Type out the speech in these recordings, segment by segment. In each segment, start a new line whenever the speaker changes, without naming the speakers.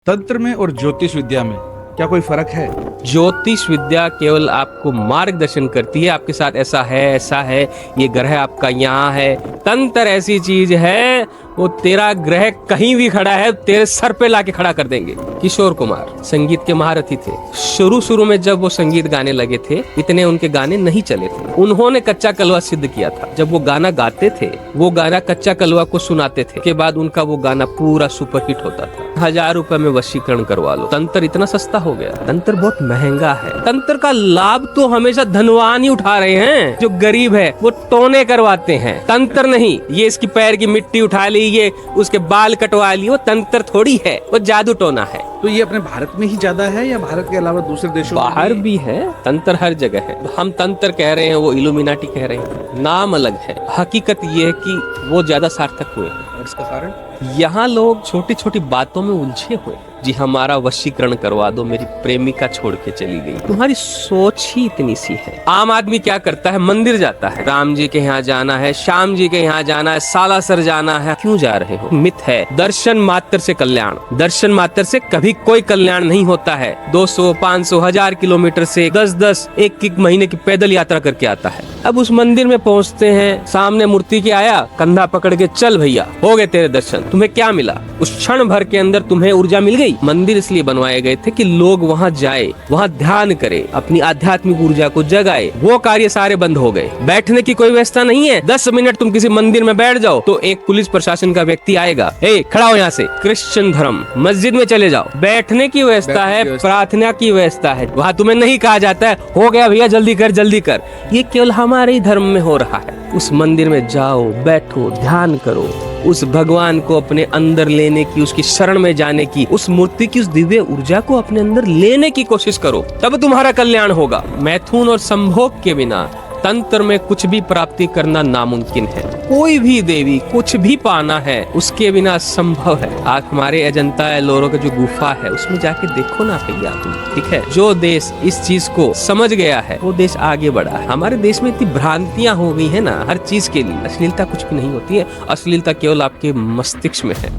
तंत्र में और ज्योतिष विद्या में क्या कोई फर्क है?
ज्योतिष विद्या केवल आपको मार्गदर्शन करती है, आपके साथ ऐसा है, ये ग्रह आपका यहाँ है। तंत्र ऐसी चीज है, वो तेरा ग्रह कहीं भी खड़ा है तेरे सर पे लाके खड़ा कर देंगे। किशोर कुमार संगीत के महारथी थे। शुरू में जब वो संगीत गाने लगे थे, इतने उनके गाने नहीं चले थे। उन्होंने कच्चा कलवा सिद्ध किया था। जब वो गाना गाते थे, वो गाना कच्चा कलवा को सुनाते थे, के बाद उनका वो गाना पूरा सुपरहिट होता था। 1000 रुपए में वशीकरण करवा लो। तंत्र इतना सस्ता हो गया। तंत्र बहुत महंगा है। तंत्र का लाभ तो हमेशा धनवान ही उठा रहे हैं, जो गरीब है वो टोने करवाते हैं। तंत्र नहीं, ये इसकी पैर की मिट्टी उठा ली, ये उसके बाल कटवा लिए, वो तंत्र थोड़ी है, वो जादू टोना है।
तो ये अपने भारत में ही ज्यादा है या भारत के अलावा दूसरे देशों में
बाहर भी है? तंत्र हर जगह है। हम तंत्र कह रहे हैं, वो इल्यूमिनाटी कह रहे हैं, नाम अलग है। हकीकत ये है कि वो ज्यादा सार्थक हुए हैं।
और इसका कारण?
यहाँ लोग छोटी छोटी बातों में उलझे हुए हैं। जी हमारा वशीकरण करवा दो, मेरी प्रेमिका छोड़ के चली गई। तुम्हारी सोच ही इतनी सी है। आम आदमी क्या करता है? मंदिर जाता है, राम जी के यहाँ जाना है, श्याम जी के यहाँ जाना है, सालासर जाना है। क्यों जा रहे हो? मिथ है, दर्शन मात्र से कल्याण। दर्शन मात्र से कभी कोई कल्याण नहीं होता है। 200, 500, 1000 किलोमीटर से 10-10 एक महीने की पैदल यात्रा करके आता है। अब उस मंदिर में पहुँचते हैं, सामने मूर्ति के आया, कंधा पकड़ के चल भैया, हो गए तेरे दर्शन। तुम्हें क्या मिला? उस क्षण भर के अंदर तुम्हें ऊर्जा मिल गई। मंदिर इसलिए बनवाए गए थे कि लोग वहाँ जाए, वहाँ ध्यान करे, अपनी आध्यात्मिक ऊर्जा को जगाए। वो कार्य सारे बंद हो गए। बैठने की कोई व्यवस्था नहीं है। 10 मिनट तुम किसी मंदिर में बैठ जाओ तो एक पुलिस प्रशासन का व्यक्ति आएगा, ए खड़ा हो यहाँ से। क्रिश्चियन धर्म, मस्जिद में चले जाओ, बैठने की व्यवस्था है, प्रार्थना की व्यवस्था है। वहाँ तुम्हें नहीं कहा जाता है हो गया भैया जल्दी कर जल्दी कर। ये केवल हमारे ही धर्म में हो रहा है। उस मंदिर में जाओ, बैठो, ध्यान करो, उस भगवान को अपने अंदर लेने की, उसकी शरण में जाने की, उस मूर्ति की उस दिव्य ऊर्जा को अपने अंदर लेने की कोशिश करो, तब तुम्हारा कल्याण होगा। मैथुन और संभोग के बिना तंत्र में कुछ भी प्राप्ति करना नामुमकिन है। कोई भी देवी कुछ भी पाना है, उसके बिना संभव है। आज हमारे अजंता एलोरा का जो गुफा है, उसमें जाके देखो ना भैया तुम, ठीक है। जो देश इस चीज को समझ गया है, वो देश आगे बढ़ा है। हमारे देश में इतनी भ्रांतियां हो गई है ना हर चीज के लिए। अश्लीलता कुछ भी नहीं होती है, अश्लीलता केवल आपके मस्तिष्क में है।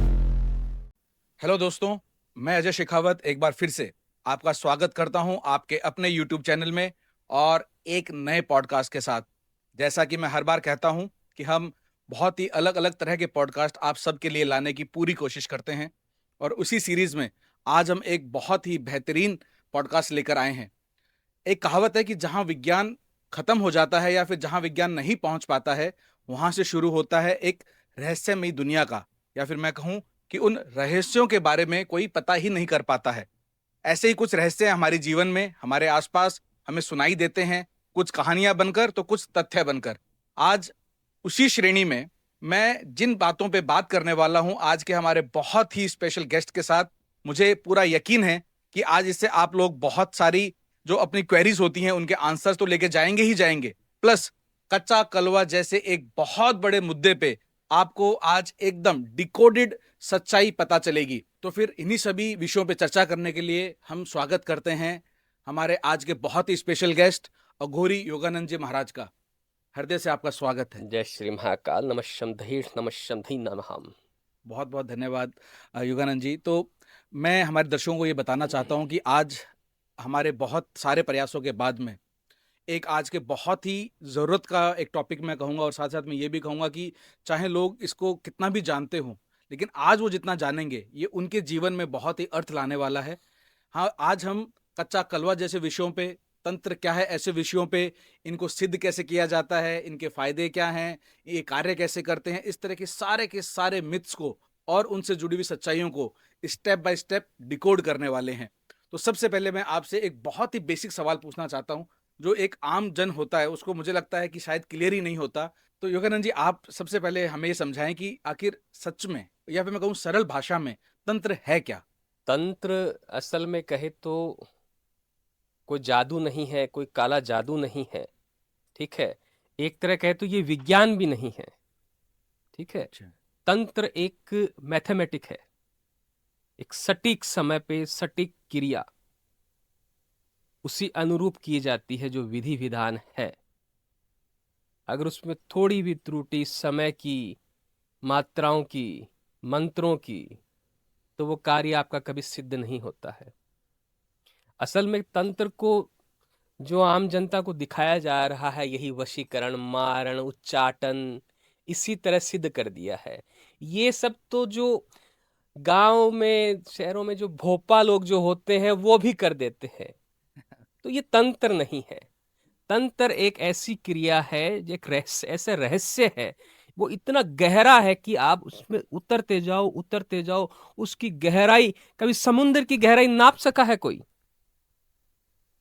हेलो दोस्तों, मैं अजय शेखावत एक बार फिर से आपका स्वागत करता हूं आपके अपने यूट्यूब चैनल में और एक नए पॉडकास्ट के साथ। जैसा कि मैं हर बार कहता हूं कि हम बहुत ही अलग अलग तरह के पॉडकास्ट आप सबके लिए लाने की पूरी कोशिश करते हैं, और उसी सीरीज में आज हम एक बहुत ही बेहतरीन पॉडकास्ट लेकर आए हैं। एक कहावत है कि जहां विज्ञान खत्म हो जाता है या फिर जहां विज्ञान नहीं पहुंच पाता है, वहां से शुरू होता है एक रहस्यमयी दुनिया का, या फिर मैं कहूं कि उन रहस्यों के बारे में कोई पता ही नहीं कर पाता है। ऐसे ही कुछ रहस्य हमारे जीवन में, हमारे आसपास हमें सुनाई देते हैं, कुछ कहानियां बनकर तो कुछ तथ्य बनकर। आज उसी श्रेणी में मैं जिन बातों पे बात करने वाला हूं आज के हमारे बहुत ही स्पेशल गेस्ट के साथ, मुझे पूरा यकीन है कि आज इससे आप लोग बहुत सारी जो अपनी क्वेरीज होती हैं उनके आंसर्स तो लेके जाएंगे ही जाएंगे, प्लस कच्चा कलवा जैसे एक बहुत बड़े मुद्दे पे आपको आज एकदम डिकोडेड सच्चाई पता चलेगी। तो फिर इन्हीं सभी विषयों पे चर्चा करने के लिए हम स्वागत करते हैं हमारे आज के बहुत ही स्पेशल गेस्ट अघोरी योगानंद जी महाराज का। हृदय से आपका स्वागत है।
जय श्री महाकाल, नमः धीर नमः नमः।
बहुत बहुत धन्यवाद योगानंद जी। तो मैं हमारे दर्शकों को ये बताना चाहता हूँ कि आज हमारे बहुत सारे प्रयासों के बाद में एक आज के बहुत ही ज़रूरत का एक टॉपिक मैं कहूँगा, और साथ साथ मैं ये भी कहूँगा कि चाहे लोग इसको कितना भी जानते हों, लेकिन आज वो जितना जानेंगे ये उनके जीवन में बहुत ही अर्थ लाने वाला है। हाँ, आज हम कच्चा कलवा जैसे विषयों पे, तंत्र क्या है ऐसे विषयों पे, इनको सिद्ध कैसे किया जाता है, इनके फायदे क्या हैं, ये कार्य कैसे करते हैं, इस तरह के सारे मिथ्स को और उनसे जुड़ी हुई सच्चाइयों को स्टेप बाय स्टेप डिकोड करने वाले हैं। तो सबसे पहले मैं आपसे एक बहुत ही बेसिक सवाल पूछना चाहता हूँ, जो एक आम जन होता है उसको मुझे लगता है कि शायद क्लियर ही नहीं होता। तो योगानंद जी, आप सबसे पहले हमें ये समझाएं कि आखिर सच में, या फिर मैं कहूँ सरल भाषा में, तंत्र है क्या?
तंत्र असल में कहे तो कोई जादू नहीं है, कोई काला जादू नहीं है, ठीक है। एक तरह कहे तो ये विज्ञान भी नहीं है, ठीक है। तंत्र एक मैथमेटिक है, एक सटीक समय पे सटीक क्रिया उसी अनुरूप की जाती है जो विधि विधान है। अगर उसमें थोड़ी भी त्रुटि समय की, मात्राओं की, मंत्रों की, तो वो कार्य आपका कभी सिद्ध नहीं होता है। असल में तंत्र को जो आम जनता को दिखाया जा रहा है, यही वशीकरण, मारण, उच्चाटन इसी तरह सिद्ध कर दिया है। ये सब तो जो गांव में, शहरों में जो भोपा लोग जो होते हैं वो भी कर देते हैं। तो ये तंत्र नहीं है। तंत्र एक ऐसी क्रिया है, एक रहस्य, ऐसे रहस्य है, वो इतना गहरा है कि आप उसमें उतरते जाओ उतरते जाओ, उसकी गहराई, कभी समुद्र की गहराई नाप सका है कोई?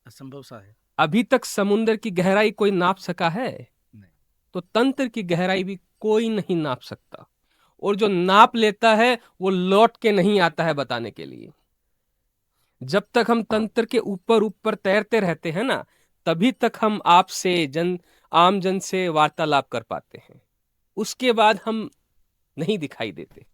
असंभव सा है।
अभी तक समुद्र की गहराई कोई नाप सका है?
नहीं।
तो तंत्र की गहराई भी कोई नहीं नाप सकता, और जो नाप लेता है वो लौट के नहीं आता है बताने के लिए। जब तक हम तंत्र के ऊपर ऊपर तैरते रहते हैं ना, तभी तक हम आपसे, आम जन से वार्तालाप कर पाते हैं। उसके बाद हम नहीं दिखाई देते।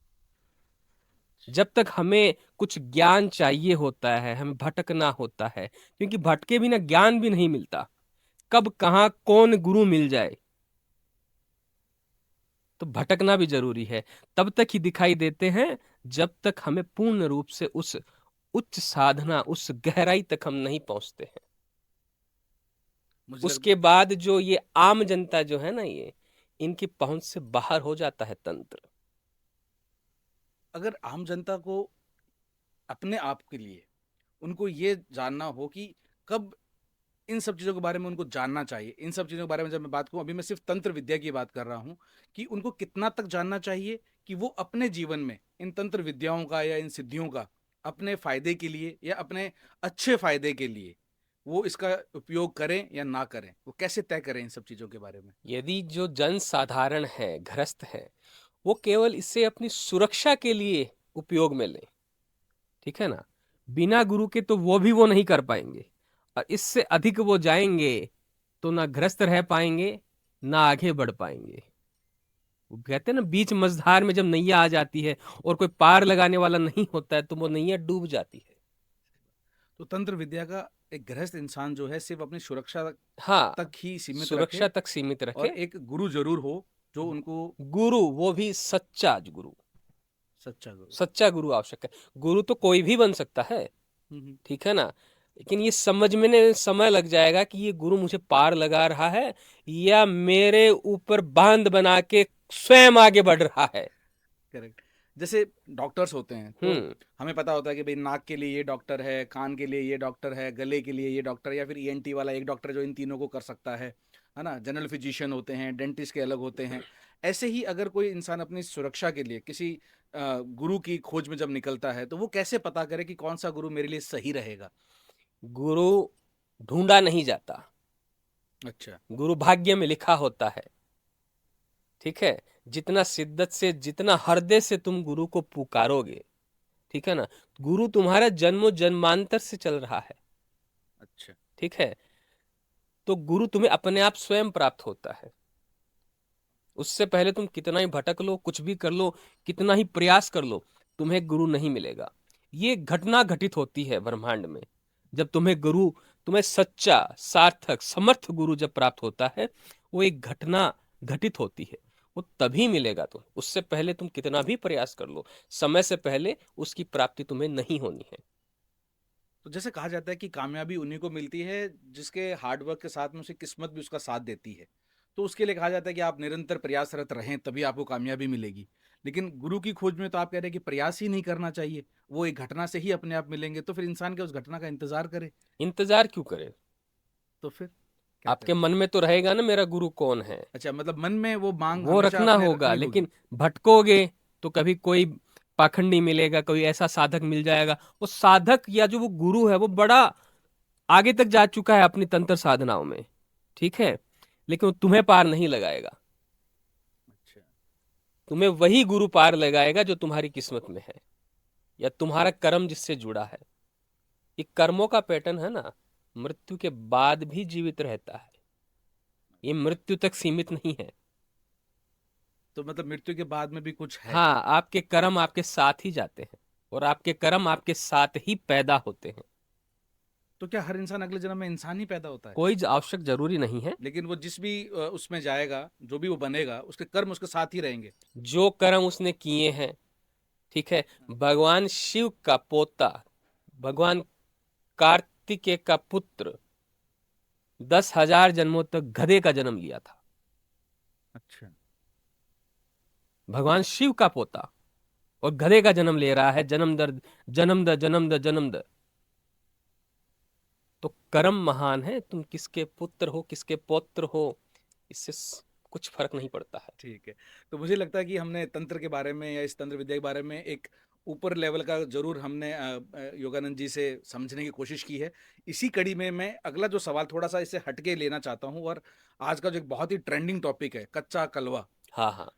जब तक हमें कुछ ज्ञान चाहिए होता है, हमें भटकना होता है, क्योंकि भटके बिना ज्ञान भी नहीं मिलता। कब कहां कौन गुरु मिल जाए, तो भटकना भी जरूरी है। तब तक ही दिखाई देते हैं जब तक हमें पूर्ण रूप से उस उच्च साधना, उस गहराई तक हम नहीं पहुंचते हैं।
मुझे
उसके बाद जो ये आम जनता जो है ना, ये इनकी पहुंच से बाहर हो जाता है तंत्र।
अगर आम जनता को अपने आप के लिए उनको ये जानना हो कि कब इन सब चीज़ों के बारे में उनको जानना चाहिए, इन सब चीज़ों के बारे में जब मैं बात करूं, अभी मैं सिर्फ तंत्र विद्या की बात कर रहा हूं, कि उनको कितना तक जानना चाहिए कि वो अपने जीवन में इन तंत्र विद्याओं का या इन सिद्धियों का अपने फायदे के लिए या अपने अच्छे फायदे के लिए वो इसका उपयोग करें या ना करें, वो कैसे तय करें इन सब चीज़ों के बारे में।
यदि जो जन साधारण है, गृहस्थ है, वो केवल इसे अपनी सुरक्षा के लिए उपयोग में ले, ठीक है ना, बिना गुरु के तो वो नहीं कर पाएंगे। और इससे अधिक वो जाएंगे तो ना ग्रस्त रह पाएंगे, ना आगे बढ़ पाएंगे। वो कहते हैं ना, बीच मझधार में जब नैया आ जाती है और कोई पार लगाने वाला नहीं होता है, तो वो नैया डूब जाती है।
तो तंत्र विद्या का एक गृहस्थ इंसान जो है सिर्फ अपनी सुरक्षा
हाँ,
तक ही सीमित
सुरक्षा
रखे
तक सीमित
और
रखे।
एक गुरु जरूर हो जो उनको
गुरु, वो भी सच्चा गुरु।
सच्चा गुरु।
सच्चा गुरु आवश्यक है। गुरु तो कोई भी बन सकता है, ठीक है ना, लेकिन ये समझ में समय लग जाएगा कि ये गुरु मुझे पार लगा रहा है या मेरे ऊपर बांध बना के स्वयं आगे बढ़ रहा है।
करेक्ट। जैसे डॉक्टर्स होते हैं तो
हम्म
हमें पता होता है कि भाई नाक के लिए ये डॉक्टर है, कान के लिए ये डॉक्टर है, गले के लिए ये डॉक्टर, या फिर ईएनटी वाला एक डॉक्टर जो इन तीनों को कर सकता है ना। जनरल फिजिशियन होते हैं, डेंटिस्ट के अलग होते हैं। ऐसे ही अगर कोई इंसान अपनी सुरक्षा के लिए किसी गुरु की खोज में जब निकलता है तो वो कैसे पता करे कि कौन सा गुरु मेरे लिए सही रहेगा।
गुरु ढूंढा नहीं जाता,
अच्छा।
गुरु भाग्य में लिखा होता है, ठीक है। जितना शिद्दत से, जितना हृदय से तुम गुरु को पुकारोगे, ठीक है ना, गुरु तुम्हारा जन्मों जन्मांतर से चल रहा है,
अच्छा।
ठीक है। तो गुरु तुम्हें अपने आप स्वयं प्राप्त होता है। उससे पहले तुम कितना ही भटक लो, कुछ भी कर लो, कितना ही प्रयास कर लो, तुम्हें गुरु नहीं मिलेगा। ये घटना घटित होती है ब्रह्मांड में। जब तुम्हें गुरु, तुम्हें सच्चा, सार्थक, समर्थ गुरु जब प्राप्त होता है, वो एक घटना घटित होती है, वो तभी मिलेगा। तो उससे पहले तुम कितना भी प्रयास कर लो, समय से पहले उसकी प्राप्ति तुम्हें नहीं होनी है।
तो जैसे कहा जाता है कि कामयाबी उन्हीं को मिलती है जिसके हार्डवर्क के साथ में उसे किस्मत भी उसका साथ देती है। तो उसके लिए कहा जाता है कि आप निरंतर प्रयासरत रहें तभी आपको कामयाबी मिलेगी। लेकिन गुरु की खोज में तो आप कह रहे हैं कि प्रयास ही नहीं करना चाहिए, वो एक घटना से ही अपने आप मिलेंगे। तो फिर इंसान के उस घटना का इंतजार करे।
इंतजार क्यों करे?
तो फिर क्या
आपके
करे?
मन में तो रहेगा ना मेरा गुरु कौन है,
अच्छा, मतलब मन में वो मांग
वो
हमेशा
रखना
अपने
होगा।
रखनी होगी।
लेकिन भटकोगे तो कभी कोई पाखंडी मिलेगा, कोई ऐसा साधक मिल जाएगा। वो साधक या जो वो गुरु है, वो बड़ा आगे तक जा चुका है अपनी तंत्र साधनाओं में, ठीक है, लेकिन वो तुम्हें पार नहीं लगाएगा।
अच्छा।
तुम्हें वही गुरु पार लगाएगा जो तुम्हारी किस्मत में है, या तुम्हारा कर्म जिससे जुड़ा है। ये कर्मों का पैटर्न है ना, मृत्यु के बाद भी जीवित रहता है, ये मृत्यु तक सीमित नहीं है।
तो मतलब मृत्यु के बाद में भी कुछ है।
हाँ, आपके कर्म आपके साथ ही जाते हैं, और आपके कर्म आपके साथ ही पैदा होते हैं।
तो क्या हर इंसान अगले जन्म में इंसान ही पैदा होता है?
कोई आवश्यक जरूरी नहीं है।
लेकिन वो जिस भी उसमें जाएगा, जो भी वो बनेगा, उसके कर्म उसके साथ ही रहेंगे।
जो कर्म उसने किए हैं ठीक है। भगवान शिव का पोता, भगवान कार्तिकेय का पुत्र 10,000 जन्मों तक गधे का जन्म लिया था।
अच्छा।
भगवान शिव का पोता और गधे का जन्म ले रहा है, जन्म दर जन्म दर जन्म दर जन्म दर। तो कर्म महान है, तुम किसके पुत्र हो किसके पौत्र हो, इससे कुछ फर्क नहीं पड़ता है।
ठीक है। तो मुझे लगता है कि हमने तंत्र के बारे में या इस तंत्र विद्या के बारे में एक ऊपर लेवल का जरूर हमने योगानंद जी से समझने की कोशिश की है। इसी कड़ी में मैं अगला जो सवाल थोड़ा सा इससे हटके लेना चाहता हूँ, और आज का जो एक बहुत ही ट्रेंडिंग टॉपिक है, कच्चा कलवा।
हाँ हाँ।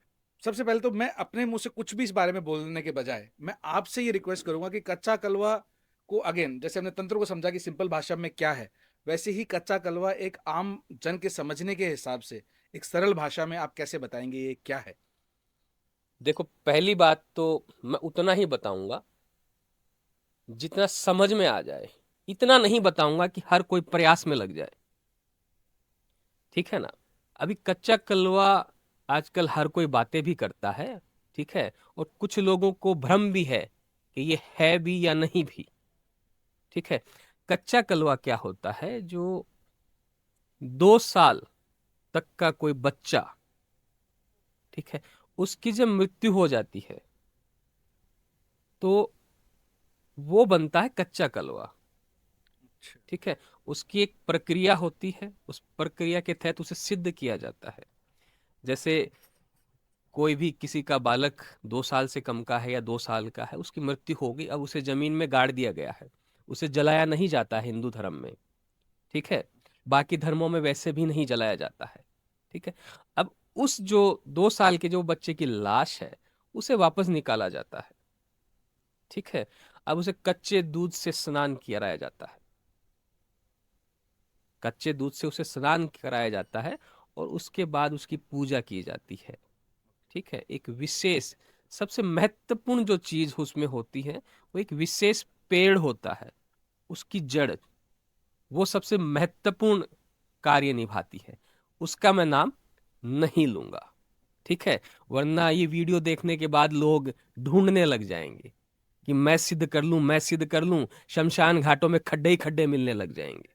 सबसे पहले तो मैं अपने मुंह से कुछ भी इस बारे में बोलने के बजाय मैं आपसे ये रिक्वेस्ट करूंगा कि कच्चा कलवा को, अगेन जैसे हमने तंत्र को समझा कि सिंपल भाषा में क्या है, वैसे ही कच्चा कलवा एक आम जन के समझने के हिसाब से एक सरल भाषा में आप कैसे बताएंगे ये क्या है?
देखो, पहली बात तो मैं उतना ही बताऊंगा जितना समझ में आ जाए, इतना नहीं बताऊंगा कि हर कोई प्रयास में लग जाए, ठीक है ना। अभी कच्चा कलवा आजकल हर कोई बातें भी करता है, ठीक है, और कुछ लोगों को भ्रम भी है कि ये है भी या नहीं भी, ठीक है। कच्चा कलवा क्या होता है? जो 2 साल तक का कोई बच्चा, ठीक है, उसकी जब मृत्यु हो जाती है तो वो बनता है कच्चा कलवा, ठीक है। उसकी एक प्रक्रिया होती है, उस प्रक्रिया के तहत उसे सिद्ध किया जाता है। जैसे कोई भी किसी का बालक 2 साल से कम का है या 2 साल का है, उसकी मृत्यु हो गई, अब उसे जमीन में गाड़ दिया गया है, उसे जलाया नहीं जाता है हिंदू धर्म में, ठीक है। बाकी धर्मों में वैसे भी नहीं जलाया जाता है, ठीक है। अब उस जो 2 साल के जो बच्चे की लाश है उसे वापस निकाला जाता है, ठीक है। अब उसे कच्चे दूध से स्नान कराया जाता है, कच्चे दूध से उसे स्नान कराया जाता है, और उसके बाद उसकी पूजा की जाती है, ठीक है। एक विशेष, सबसे महत्वपूर्ण जो चीज उसमें होती है वो एक विशेष पेड़ होता है, उसकी जड़, वो सबसे महत्वपूर्ण कार्य निभाती है। उसका मैं नाम नहीं लूंगा, ठीक है, वरना ये वीडियो देखने के बाद लोग ढूंढने लग जाएंगे कि मैं सिद्ध कर लूं, मैं सिद्ध कर लूं, शमशान घाटों में खड्डे ही खड्डे मिलने लग जाएंगे,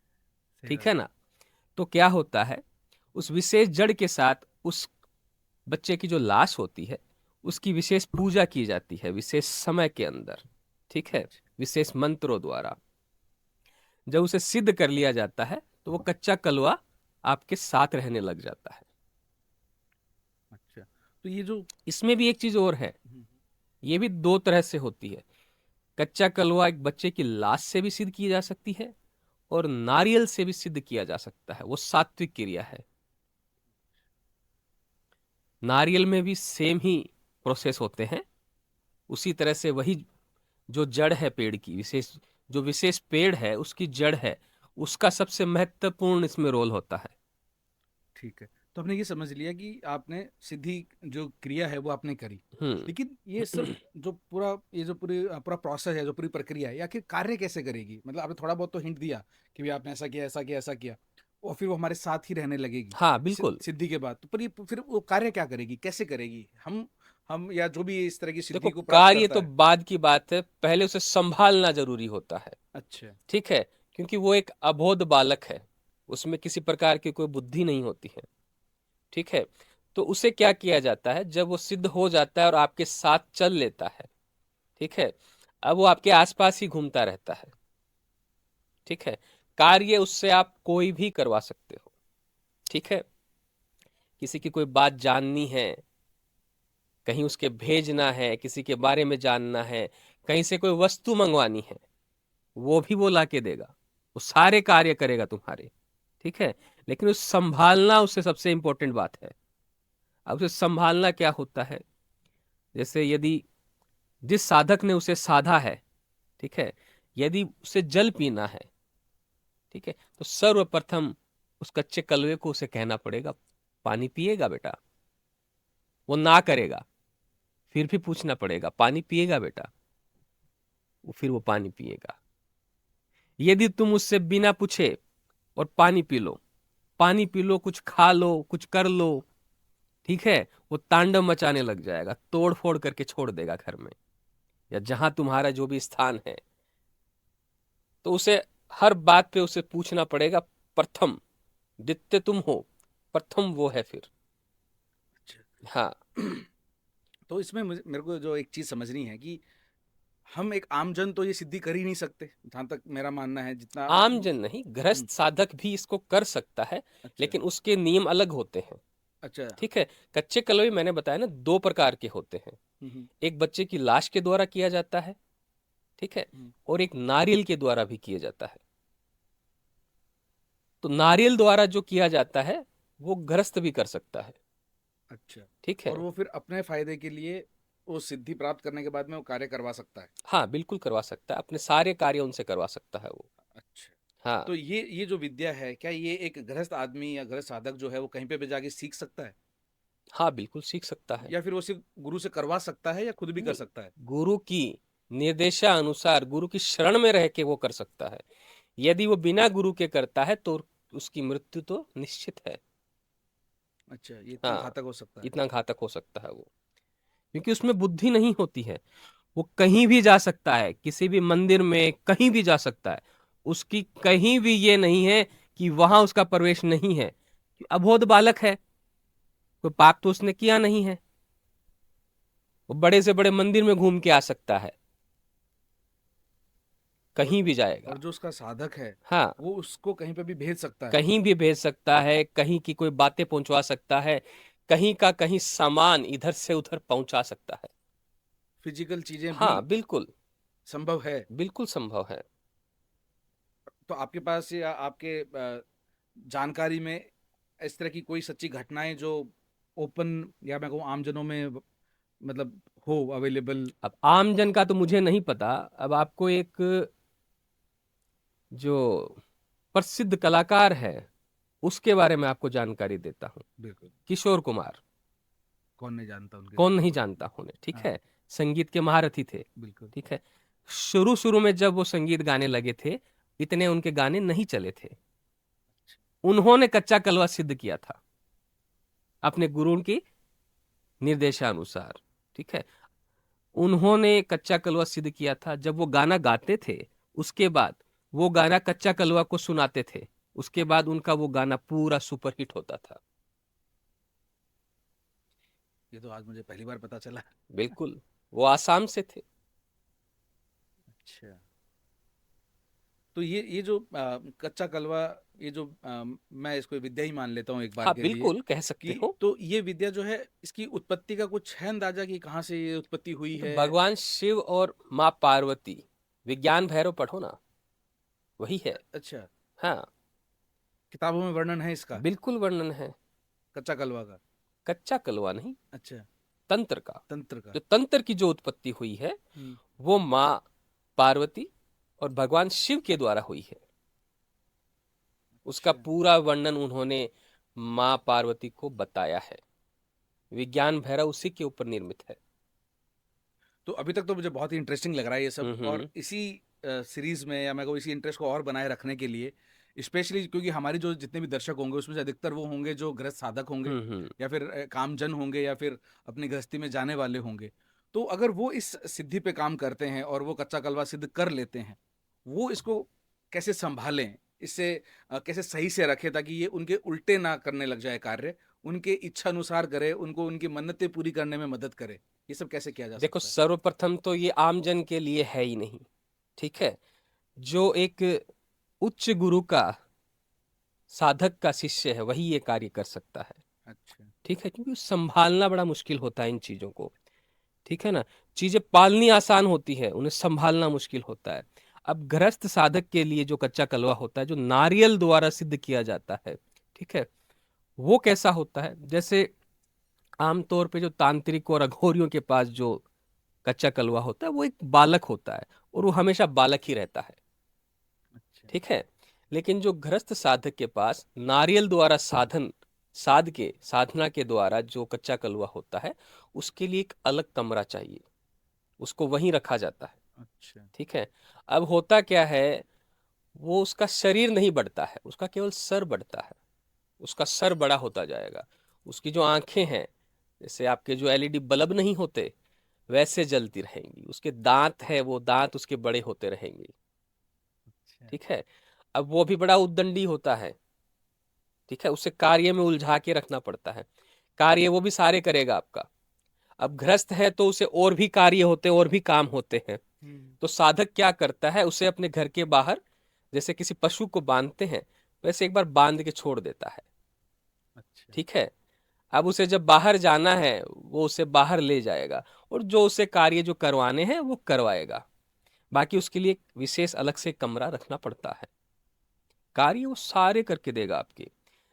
सही
ठीक
बात।
है ना। तो क्या होता है, उस विशेष जड़ के साथ उस बच्चे की जो लाश होती है उसकी विशेष पूजा की जाती है विशेष समय के अंदर, ठीक है, विशेष मंत्रों द्वारा। जब उसे सिद्ध कर लिया जाता है तो वो कच्चा कलवा आपके साथ रहने लग जाता है।
अच्छा, तो ये जो
इसमें भी एक चीज और है, ये भी 2 तरह से होती है। कच्चा कलवा एक बच्चे की लाश से भी सिद्ध की जा सकती है और नारियल से भी सिद्ध किया जा सकता है, वो सात्विक क्रिया है। नारियल में भी सेम ही प्रोसेस होते हैं, उसी तरह से वही जो जड़ है पेड़ की, विशेष जो विशेष पेड़ है उसकी जड़ है, उसका सबसे महत्वपूर्ण इसमें रोल होता है।
ठीक है, तो हमने ये समझ लिया कि आपने सीधी जो क्रिया है वो आपने करी,
हम्म।
लेकिन ये सब जो पूरा ये जो पूरा प्रोसेस है, जो पूरी प्रक्रिया है, ये आखिर कार्य कैसे करेगी? मतलब आपने थोड़ा बहुत तो हिंट दिया कि भी आपने ऐसा किया, ऐसा किया, ऐसा किया, और फिर वो हमारे साथ ही रहने लगेगी
हाँ बिल्कुल।
सिद्धि के बाद। तो पर ये फिर वो कार्य क्या करेगी, कैसे करेगी? हम या जो भी इस तरह की
देखो,
सिद्धि को प्राप्त
कार्य
करता
तो
है।
बाद की बात है, पहले उसे संभालना जरूरी होता है,
अच्छा।
ठीक है, क्योंकि वो एक अबोध बालक है, उसमें किसी प्रकार की कोई बुद्धि नहीं होती है, ठीक है। तो उसे क्या किया जाता है, जब वो सिद्ध हो जाता है और आपके साथ चल लेता है, ठीक है, अब वो आपके आसपास ही घूमता रहता है, ठीक है। कार्य उससे आप कोई भी करवा सकते हो, ठीक है। किसी की कोई बात जाननी है, कहीं उसके भेजना है, किसी के बारे में जानना है, कहीं से कोई वस्तु मंगवानी है, वो भी वो ला के देगा, वो सारे कार्य करेगा तुम्हारे, ठीक है। लेकिन उस संभालना उससे सबसे इंपॉर्टेंट बात है। अब उसे संभालना क्या होता है, जैसे यदि जिस साधक ने उसे साधा है, ठीक है, यदि उसे जल पीना है, ठीक है, तो सर्वप्रथम उस कच्चे कलवे को उसे कहना पड़ेगा, पानी पिएगा बेटा? वो ना करेगा, फिर भी पूछना पड़ेगा, पानी पिएगा बेटा? फिर वो पानी पिएगा। यदि तुम उससे बिना पूछे और पानी पी लो, पानी पी लो, कुछ खा लो, कुछ कर लो, ठीक है, वो तांडव मचाने लग जाएगा, तोड़ फोड़ करके छोड़ देगा घर में, या जहां तुम्हारा जो भी स्थान है, तो उसे हर बात पे उसे पूछना पड़ेगा, प्रथम द्वितीय तुम हो, प्रथम वो है फिर।
अच्छा।
हाँ।
तो इसमें मेरे को जो एक चीज समझनी है कि हम एक आमजन तो ये सिद्धि कर ही नहीं सकते, जहां तक मेरा मानना है, जितना।
आमजन नहीं, गृहस्थ साधक भी इसको कर सकता है,
अच्छा।
लेकिन उसके नियम अलग होते हैं।
अच्छा।
ठीक है। कच्चे कलवे मैंने बताया ना, दो प्रकार के होते हैं।
हम्म।
एक बच्चे की लाश के द्वारा किया जाता है, ठीक है,
हम्म।
और एक नारियल के द्वारा भी किया जाता है। तो नारियल द्वारा जो किया जाता है वो गृहस्थ भी कर सकता है।
अच्छा।
ठीक है।
और वो फिर अपने फायदे के लिए वो सिद्धि प्राप्त करने के बाद में वो कार्य करवा सकता है।
हाँ बिल्कुल करवा सकता है, अपने सारे कार्य उनसे करवा सकता है वो।
अच्छा।
हाँ।
तो ये जो विद्या है, क्या ये एक गृहस्थ आदमी या गृहस्थ साधक जो है वो कहीं पे भी जाके सीख सकता है,
हाँ बिल्कुल सीख सकता है।
या फिर वो सिर्फ गुरु से करवा सकता है, या खुद भी कर
नहीं,
सकता है?
गुरु की निर्देशानुसार, गुरु की शरण में रह के वो कर सकता है। यदि वो बिना गुरु के करता है तो उसकी मृत्यु तो निश्चित है।
अच्छा, ये इतना
हाँ,
घातक हो सकता है?
इतना घातक हो सकता है वो, क्योंकि उसमें बुद्धि नहीं होती है। वो कहीं भी जा सकता है, किसी भी मंदिर में कहीं भी जा सकता है। उसकी कहीं भी ये नहीं है कि वहां उसका प्रवेश नहीं है। अबोध बालक है, कोई पाप तो उसने किया नहीं है, वो बड़े से बड़े मंदिर में घूम के आ सकता है,
और
कहीं भी जाएगा।
और जो उसका साधक है,
हाँ,
वो उसको कहीं पे भी भेज सकता है?
कहीं भी भेज सकता है, कहीं की कोई बातें पहुंचवा सकता है, कहीं का कहीं सामान इधर से उधर पहुंचा सकता है।
फिजिकल चीजें भी
हाँ बिल्कुल,
संभव है?
बिल्कुल संभव है।
तो आपके पास या आपके जानकारी में इस तरह की कोई सच्ची घटनाएं जो ओपन, या मैं कहूँ आमजनों में, मतलब हो अवेलेबल?
अब आमजन का तो मुझे नहीं पता। अब आपको एक जो प्रसिद्ध कलाकार है उसके बारे में आपको जानकारी देता हूँ।
बिल्कुल। हाँ।
किशोर कुमार।
कौन नहीं जानता उनके
कौन
बारे
नहीं
में?
जानता उन्हें, ठीक
हाँ।
है। संगीत के महारथी थे।
बिल्कुल।
ठीक है। शुरू शुरू में जब वो संगीत गाने लगे थे, इतने उनके गाने नहीं चले थे। उन्होंने कच्चा कलवा सिद्ध किया था अपने गुरु की निर्देशानुसार। ठीक है। उन्होंने कच्चा कलवा सिद्ध किया था। जब वो गाना गाते थे, उसके बाद वो गाना कच्चा कलवा को सुनाते थे, उसके बाद उनका वो गाना पूरा सुपरहिट होता था।
ये तो आज मुझे पहली बार पता चला।
बिल्कुल। वो आसाम से थे।
अच्छा। तो ये जो कच्चा कलवा, ये जो मैं इसको विद्या ही मान लेता हूँ एक बार
हाँ
के लिए,
बिल्कुल कह सकते
कि
हो।
तो ये विद्या जो है, इसकी उत्पत्ति का कुछ है अंदाजा कि कहाँ से ये उत्पत्ति हुई
तो
है?
भगवान शिव और माँ पार्वती, विज्ञान भैरव पढ़ो ना, वही है।
अच्छा।
हाँ
किताबों में वर्णन है इसका?
बिल्कुल वर्णन है।
कच्चा कलवा का?
कच्चा कलवा नहीं,
अच्छा।
तंत्र का।
तंत्र का?
जो तंत्र की जो उत्पत्ति हुई है
हम्म।
वो माँ पार्वती और भगवान शिव के द्वारा हुई है। उसका
अच्छा।
पूरा वर्णन उन्होंने माँ पार्वती को बताया है। विज्ञान भैरव उसी के ऊपर निर्मित है।
तो अभी तक तो मुझे बहुत ही इंटरेस्टिंग लग रहा है ये सब, और
हम्म।
इसी सीरीज में, या मैं कहूँ इसी इंटरेस्ट को और बनाए रखने के लिए, स्पेशली क्योंकि हमारी जो जितने भी दर्शक होंगे उसमें से अधिकतर वो होंगे जो गृहस्थ साधक होंगे,
हम्म।
या फिर कामजन होंगे, या फिर अपनी गृहस्थी में जाने वाले होंगे। तो अगर वो इस सिद्धि पे काम करते हैं और वो कच्चा कलवा सिद्ध कर लेते हैं, वो इसको कैसे संभालें, इससे कैसे सही से रखें, ताकि ये उनके उल्टे ना करने लग जाए कार्य, उनके इच्छा अनुसार करे, उनको उनकी मन्नतें पूरी करने में मदद करे, ये सब कैसे किया जा
देखो,
सकता है?
सर्वप्रथम तो ये आमजन के लिए है ही नहीं। ठीक है। जो एक उच्च गुरु का, साधक का शिष्य है, वही ये कार्य कर सकता है।
अच्छा।
ठीक है, क्योंकि संभालना बड़ा मुश्किल होता है इन चीजों को। ठीक है ना। चीजें पालनी आसान होती है, उन्हें संभालना मुश्किल होता है। अब गृहस्थ साधक के लिए जो कच्चा कलवा होता है, जो नारियल द्वारा सिद्ध किया जाता है, ठीक है, वो कैसा होता है, जैसे आमतौर पे जो तांत्रिक और अघोरियों के पास जो कच्चा कलवा होता है वो एक बालक होता है, और वो हमेशा बालक ही रहता है।
अच्छा।
ठीक है। लेकिन जो गृहस्थ साधक के पास नारियल द्वारा साधना के द्वारा जो कच्चा कलवा होता है, उसके लिए एक अलग कमरा चाहिए, उसको वहीं रखा जाता है।
अच्छा।
ठीक है। अब होता क्या है, वो उसका शरीर नहीं बढ़ता है, उसका केवल सर बढ़ता है। उसका सर बड़ा होता जाएगा। उसकी जो आंखें हैं, जैसे आपके जो एलईडी बल्ब नहीं होते, वैसे जलती रहेंगी। उसके दांत है, वो दांत उसके बड़े होते रहेंगे।
अच्छा।
ठीक है। अब वो भी बड़ा उद्दंडी होता है। ठीक है, उसे कार्य में उलझा के रखना पड़ता है। कार्य वो भी सारे करेगा आपका। अब गृहस्थ है तो उसे और भी कार्य होते हैं, और भी काम होते हैं। तो साधक क्या करता है, उसे अपने घर के बाहर जैसे किसी पशु को बांधते हैं, वैसे एक बार बांध के छोड़ देता है।
अच्छा।
ठीक है। अब उसे जब बाहर जाना है, वो उसे बाहर ले जाएगा, और जो उसे कार्य जो करवाने हैं वो करवाएगा। बाकी उसके लिए एक विशेष अलग से कमरा रखना पड़ता है। कार्य वो सारे करके देगा आपके।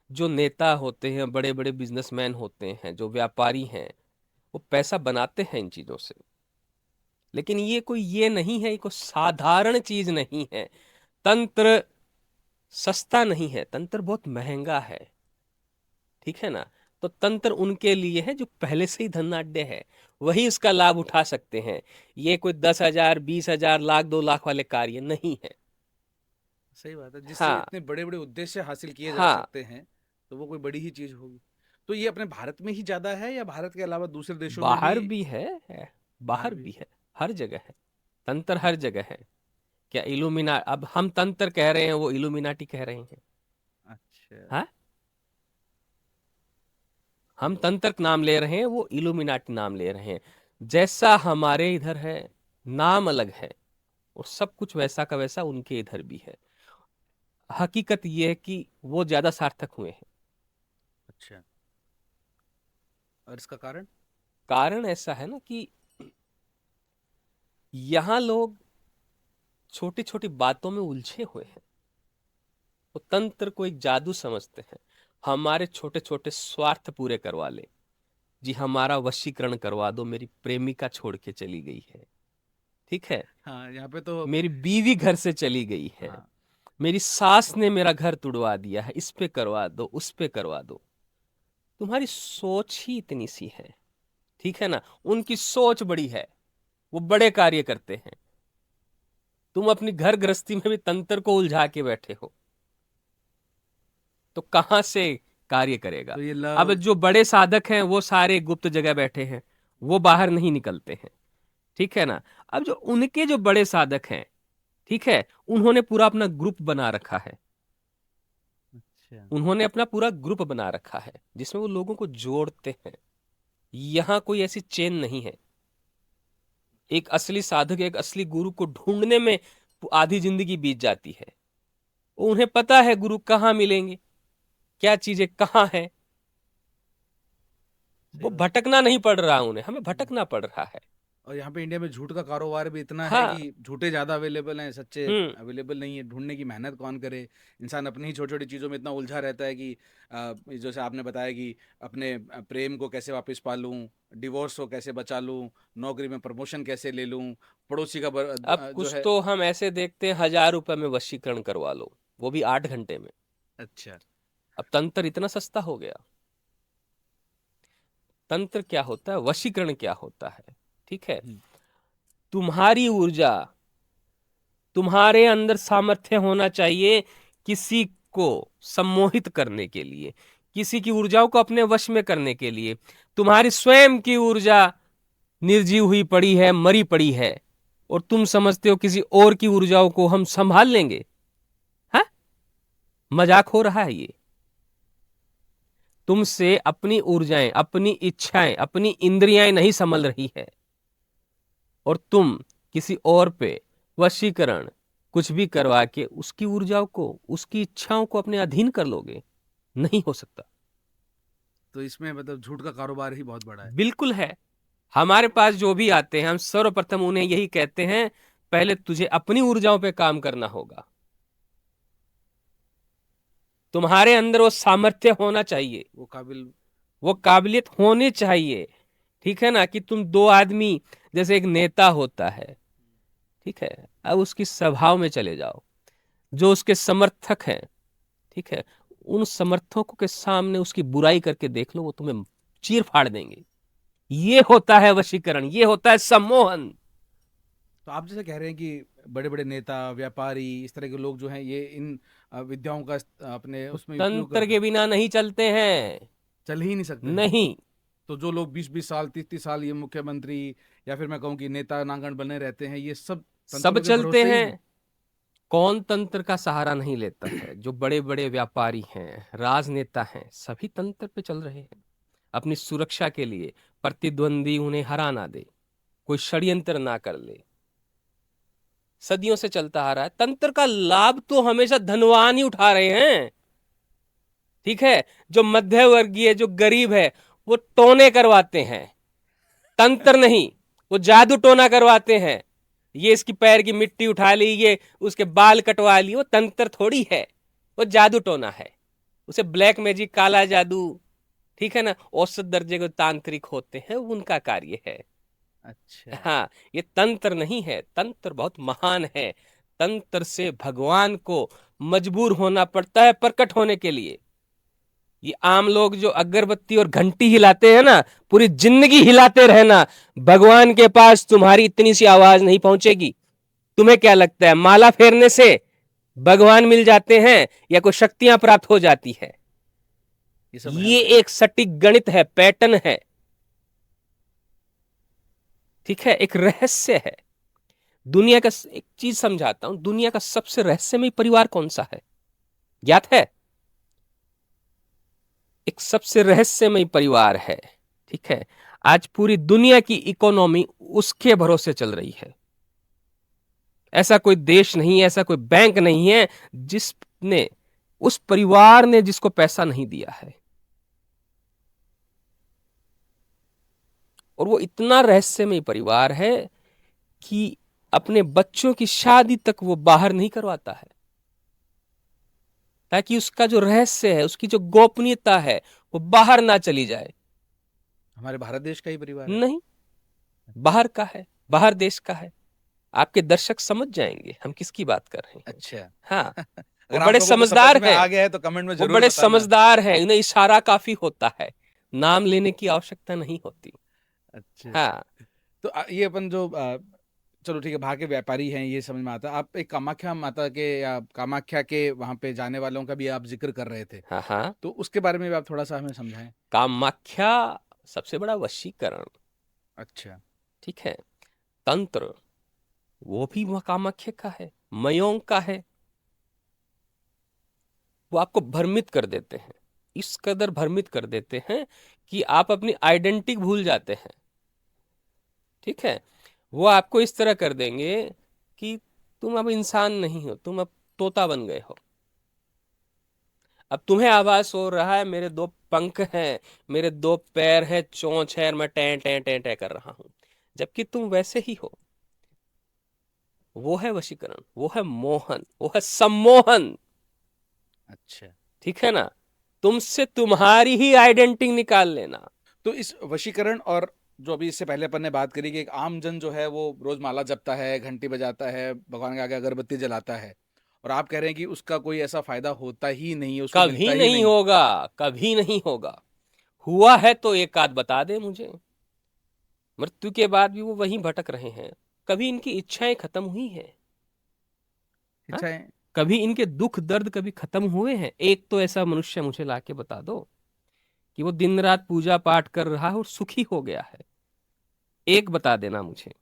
जो नेता होते हैं, बड़े बड़े बिजनेसमैन होते हैं, जो व्यापारी हैं, वो पैसा बनाते हैं इन चीजों से। लेकिन ये नहीं है, ये कोई साधारण चीज नहीं है। तंत्र सस्ता नहीं है, तंत्र बहुत महंगा है। ठीक है ना। तो तंत्र उनके लिए है जो पहले से ही धनाढ्य है, वही इसका लाभ उठा सकते हैं। ये कोई 10,000, 20,000, लाख, 2 लाख वाले कार्य नहीं है।
सही बात है, जिससे
हाँ।
इतने बड़े बड़े उद्देश्य हासिल किए जा
हाँ,
सकते हैं, तो वो कोई बड़ी ही चीज होगी। तो ये अपने भारत में ही ज्यादा है या भारत के अलावा दूसरे देशों में भी?
बाहर भी है,
बाहर
बाहर
भी?
भी है। हर जगह है, तंत्र हर जगह है। क्या इल्यूमिना अब हम तंत्र कह रहे हैं, वो इल्यूमिनाटी कह रहे हैं?
अच्छा।
हाँ, हम तंत्र नाम ले रहे हैं, वो इल्यूमिनाटी नाम ले रहे हैं। जैसा हमारे इधर है, नाम अलग है, और सब कुछ वैसा का वैसा उनके इधर भी है। हकीकत ये है कि वो ज्यादा सार्थक हुए हैं।
अच्छा। और इसका कारण?
कारण ऐसा है ना कि यहां लोग छोटी छोटी बातों में उलझे हुए हैं। वो तंत्र को एक जादू समझते हैं। हमारे छोटे छोटे स्वार्थ पूरे करवा ले। जी हमारा वशीकरण करवा दो, मेरी प्रेमिका छोड़ के चली गई है। ठीक है।
हाँ, यहाँ पे तो।
मेरी बीवी घर से चली गई है।
हाँ।
मेरी सास ने मेरा घर तुड़वा दिया है, इस पे करवा दो, उस पे करवा दो। तुम्हारी सोच ही इतनी सी है। ठीक है ना। उनकी सोच बड़ी है, वो बड़े कार्य करते हैं। तुम अपनी घर गृहस्थी में भी तंत्र को उलझा के बैठे हो, तो कहां से कार्य करेगा।
तो ये
अब
लव।
जो बड़े साधक हैं वो सारे गुप्त जगह बैठे हैं, वो बाहर नहीं निकलते हैं। ठीक है ना। अब जो उनके जो बड़े साधक हैं, ठीक है, उन्होंने पूरा अपना ग्रुप बना रखा है।
अच्छा।
उन्होंने अपना पूरा ग्रुप बना रखा है जिसमें वो लोगों को जोड़ते हैं। यहां कोई ऐसी चेन नहीं है। एक असली साधक, एक असली गुरु को ढूंढने में आधी जिंदगी बीत जाती है। उन्हें पता है गुरु कहाँ मिलेंगे, क्या चीजें कहाँ है।
सही
वो
बात।
भटकना नहीं पड़ रहा, उन्हें हमें
हम्म।
भटकना पड़ रहा है।
और यहाँ पे इंडिया में झूठ का कारोबार भी इतना है
हाँ।
कि झूठे ज्यादा अवेलेबल हैं, सच्चे
हम्म।
अवेलेबल नहीं है। ढूंढने की मेहनत कौन करे? इंसान अपनी ही छोटी छोटी चीजों में इतना उलझा रहता है कि जैसे आपने बताया कि अपने प्रेम को कैसे वापस पा लूं, डिवोर्स को कैसे बचा लूं, नौकरी में प्रमोशन कैसे ले लूं, पड़ोसी का
अब
जो
कुछ
है।
तो हम ऐसे देखते हैं, 1,000 रुपए में वशीकरण करवा लो, वो भी 8 घंटे में।
अच्छा।
अब तंत्र इतना सस्ता हो गया। तंत्र क्या होता है, वशीकरण क्या होता है? ठीक है।
हम्म।
तुम्हारी ऊर्जा, तुम्हारे अंदर सामर्थ्य होना चाहिए किसी को सम्मोहित करने के लिए, किसी की ऊर्जाओं को अपने वश में करने के लिए। तुम्हारी स्वयं की ऊर्जा निर्जीव हुई पड़ी है, मरी पड़ी है, और तुम समझते हो किसी और की ऊर्जाओं को हम संभाल लेंगे। हाँ, मजाक हो रहा है ये। तुमसे अपनी ऊर्जाएं, अपनी इच्छाएं, अपनी इंद्रियां नहीं संभल रही है, और तुम किसी और पे वशीकरण कुछ भी करवा के उसकी ऊर्जाओं को, उसकी इच्छाओं को अपने अधीन कर लोगे। नहीं हो सकता।
तो इसमें मतलब झूठ का कारोबार ही बहुत बड़ा है।
बिल्कुल है। हमारे पास जो भी आते हैं, हम सर्वप्रथम उन्हें यही कहते हैं, पहले तुझे अपनी ऊर्जाओं पे काम करना होगा। तुम्हारे अंदर वो सामर्थ्य होना चाहिए,
वो काबिल।
वो काबिलियत होनी चाहिए। ठीक है ना। कि तुम दो आदमी, जैसे एक नेता होता है, ठीक है, अब उसकी सभाओं में चले जाओ, जो उसके समर्थक हैं, ठीक है, उन समर्थकों के सामने उसकी बुराई करके देख लो, वो तुम्हें चीर फाड़ देंगे। ये होता है वशीकरण, ये होता है सम्मोहन।
तो आप जैसे कह रहे हैं कि बड़े बड़े नेता, व्यापारी, इस तरह के लोग जो हैं, ये इन विद्याओं का अपने
वो
उसमें उपयोग
तंत्र
करते
के
हैं।
बिना नहीं चलते हैं।
चल ही नहीं सकते हैं।
नहीं।
तो जो लोग 20-20 साल 30-30 साल ये मुख्यमंत्री या फिर मैं कहूँ कि नेता नांगन बने रहते हैं, ये सब
सब
तंत्रों के
चलते
भरोसे ही हैं।
हैं। कौन तंत्र का सहारा नहीं लेता है? जो बड़े बड़े व्यापारी हैं, राजनेता हैं, सभी तंत्र पे चल रहे हैं अपनी सुरक्षा के लिए। प्रतिद्वंदी उन्हें हरा ना दे, कोई षड्यंत्र ना कर ले। सदियों से चलता आ रहा है। तंत्र का लाभ तो हमेशा धनवान ही उठा रहे हैं, ठीक है। जो मध्य वर्गीय, जो गरीब है, वो टोने करवाते हैं, तंत्र नहीं। वो जादू टोना करवाते हैं। ये इसकी पैर की मिट्टी उठा ली, ये उसके बाल कटवा लिए, वो तंत्र थोड़ी है, वो जादू टोना है। उसे ब्लैक मैजिक, काला जादू, ठीक है ना। औसत दर्जे के तांत्रिक होते हैं, उनका कार्य है।
अच्छा।
हाँ, ये तंत्र नहीं है। तंत्र बहुत महान है। तंत्र से भगवान को मजबूर होना पड़ता है प्रकट होने के लिए। ये आम लोग जो अगरबत्ती और घंटी हिलाते हैं ना, पूरी जिंदगी हिलाते रहना, भगवान के पास तुम्हारी इतनी सी आवाज नहीं पहुंचेगी। तुम्हें क्या लगता है माला फेरने से भगवान मिल जाते हैं या कोई शक्तियां प्राप्त हो जाती है?
ये सब है।
ये एक सटीक गणित है, पैटर्न है, ठीक है, एक रहस्य है। दुनिया का एक चीज समझाता हूं, दुनिया का सबसे रहस्यमय परिवार कौन सा है, ज्ञात है? एक सबसे रहस्यमय परिवार है, ठीक है। आज पूरी दुनिया की इकोनॉमी उसके भरोसे चल रही है। ऐसा कोई देश नहीं, ऐसा कोई बैंक नहीं है जिसने, उस परिवार ने जिसको पैसा नहीं दिया है। और वो इतना रहस्यमय परिवार है कि अपने बच्चों की शादी तक वो बाहर नहीं करवाता है, ताकि उसका जो रहस्य है, उसकी जो गोपनीयता है, वो बाहर ना चली जाए।
हमारे भारत देश का ही परिवार है?
नहीं, बाहर का है, बाहर देश का है। आपके दर्शक समझ जाएंगे हम किसकी बात कर रहे हैं।
अच्छा।
हाँ, वो
अगर आप
बड़े
लोगों को समझ
समझदार
में
हैं,
आ गया है तो कमेंट में
वो
जरूर
बड़े
बताना।
समझदार हैं, उन्हें इशारा काफी होता है, नाम लेने की आवश्यकता नहीं होती।
अच्छा।
हाँ
तो ये अपन जो चलो ठीक है, बाहर के व्यापारी हैं ये समझ में आता है। आप एक कामाख्या माता के या कामाख्या के वहां पे जाने वालों का भी आप जिक्र कर रहे थे,
हाँ हाँ।
तो उसके बारे में भी आप थोड़ा सा हमें समझाएं।
कामाख्या सबसे बड़ा वशीकरण,
अच्छा।
ठीक है। तंत्र वो भी वह कामाख्या का है, मयोंग का है। वो आपको भ्रमित कर देते हैं, इस कदर भ्रमित कर देते हैं कि आप अपनी आइडेंटिटी भूल जाते हैं, ठीक है। वो आपको इस तरह कर देंगे कि तुम अब इंसान नहीं हो, तुम अब तोता बन गए हो। अब तुम्हें आभास हो रहा है मेरे दो पंख हैं, मेरे दो पैर हैं, चोंच है, और मैं टें टें टें टें कर रहा हूं, जबकि तुम वैसे ही हो। वो है वशीकरण, वो है मोहन, वो है सम्मोहन,
अच्छा।
ठीक है ना। तुमसे तुम्हारी ही आइडेंटिटी निकाल लेना।
तो इस वशीकरण और जो अभी इससे पहले अपन ने बात करी कि एक आम जन जो है वो रोज माला जपता है, घंटी बजाता है, भगवान के आगे अगरबत्ती जलाता है, और आप कह रहे हैं कि उसका कोई ऐसा फायदा होता ही नहीं है, उसको मिलता
कभी
ही
नहीं
नहीं।
होगा, कभी नहीं होगा। हुआ है तो एक आध बता दे मुझे। मृत्यु के बाद भी वो वहीं भटक रहे हैं। कभी इनकी इच्छाएं खत्म हुई हैं? हाँ?
इच्छाएं।
कभी इनके दुख दर्द कभी खत्म हुए हैं? एक तो ऐसा मनुष्य मुझे लाके बता दो कि वो दिन रात पूजा पाठ कर रहा है और सुखी हो गया है। एक बता देना मुझे।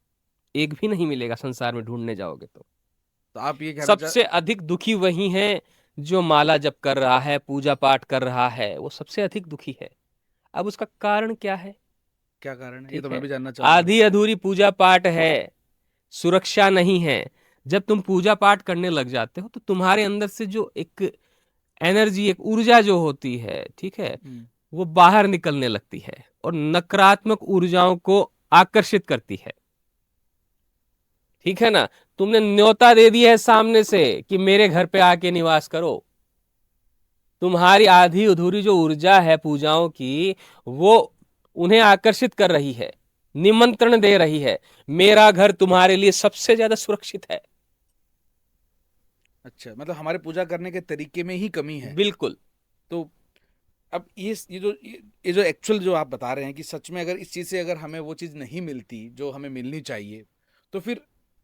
एक भी नहीं मिलेगा संसार में, ढूंढने जाओगे तो।
तो आप ये कहना चाह
सबसे अधिक दुखी वही है जो माला जप कर रहा है, पूजा पाठ कर रहा है, वो सबसे अधिक दुखी है। अब उसका कारण क्या है?
क्या कारण है, ये तो
ठीक
मैं
है,
भी जानना चाहूंगा।
आधी अधूरी पूजा पाठ है, सुरक्षा नहीं है। जब तुम पूजा पाठ करने लग जाते हो तो तुम्हारे अंदर से जो एक एनर्जी, एक ऊर्जा जो होती है, ठीक है,
हम्म।
वो बाहर निकलने लगती है और नकारात्मक ऊर्जाओं को आकर्षित करती है, ठीक है ना। तुमने न्योता दे दिया है सामने से कि मेरे घर पे आके निवास करो। तुम्हारी आधी अधूरी जो ऊर्जा है पूजाओं की, वो उन्हें आकर्षित कर रही है, निमंत्रण दे रही है। मेरा घर तुम्हारे लिए सबसे ज्यादा सुरक्षित है।
अच्छा, मतलब हमारे पूजा करने के तरीके में ही कमी है।
बिल्कुल।
तो अब ये जो एक्चुअल जो आप बता रहे हैं कि सच में अगर इस चीज से अगर हमें वो चीज नहीं मिलती जो हमें मिलनी चाहिए, तो फिर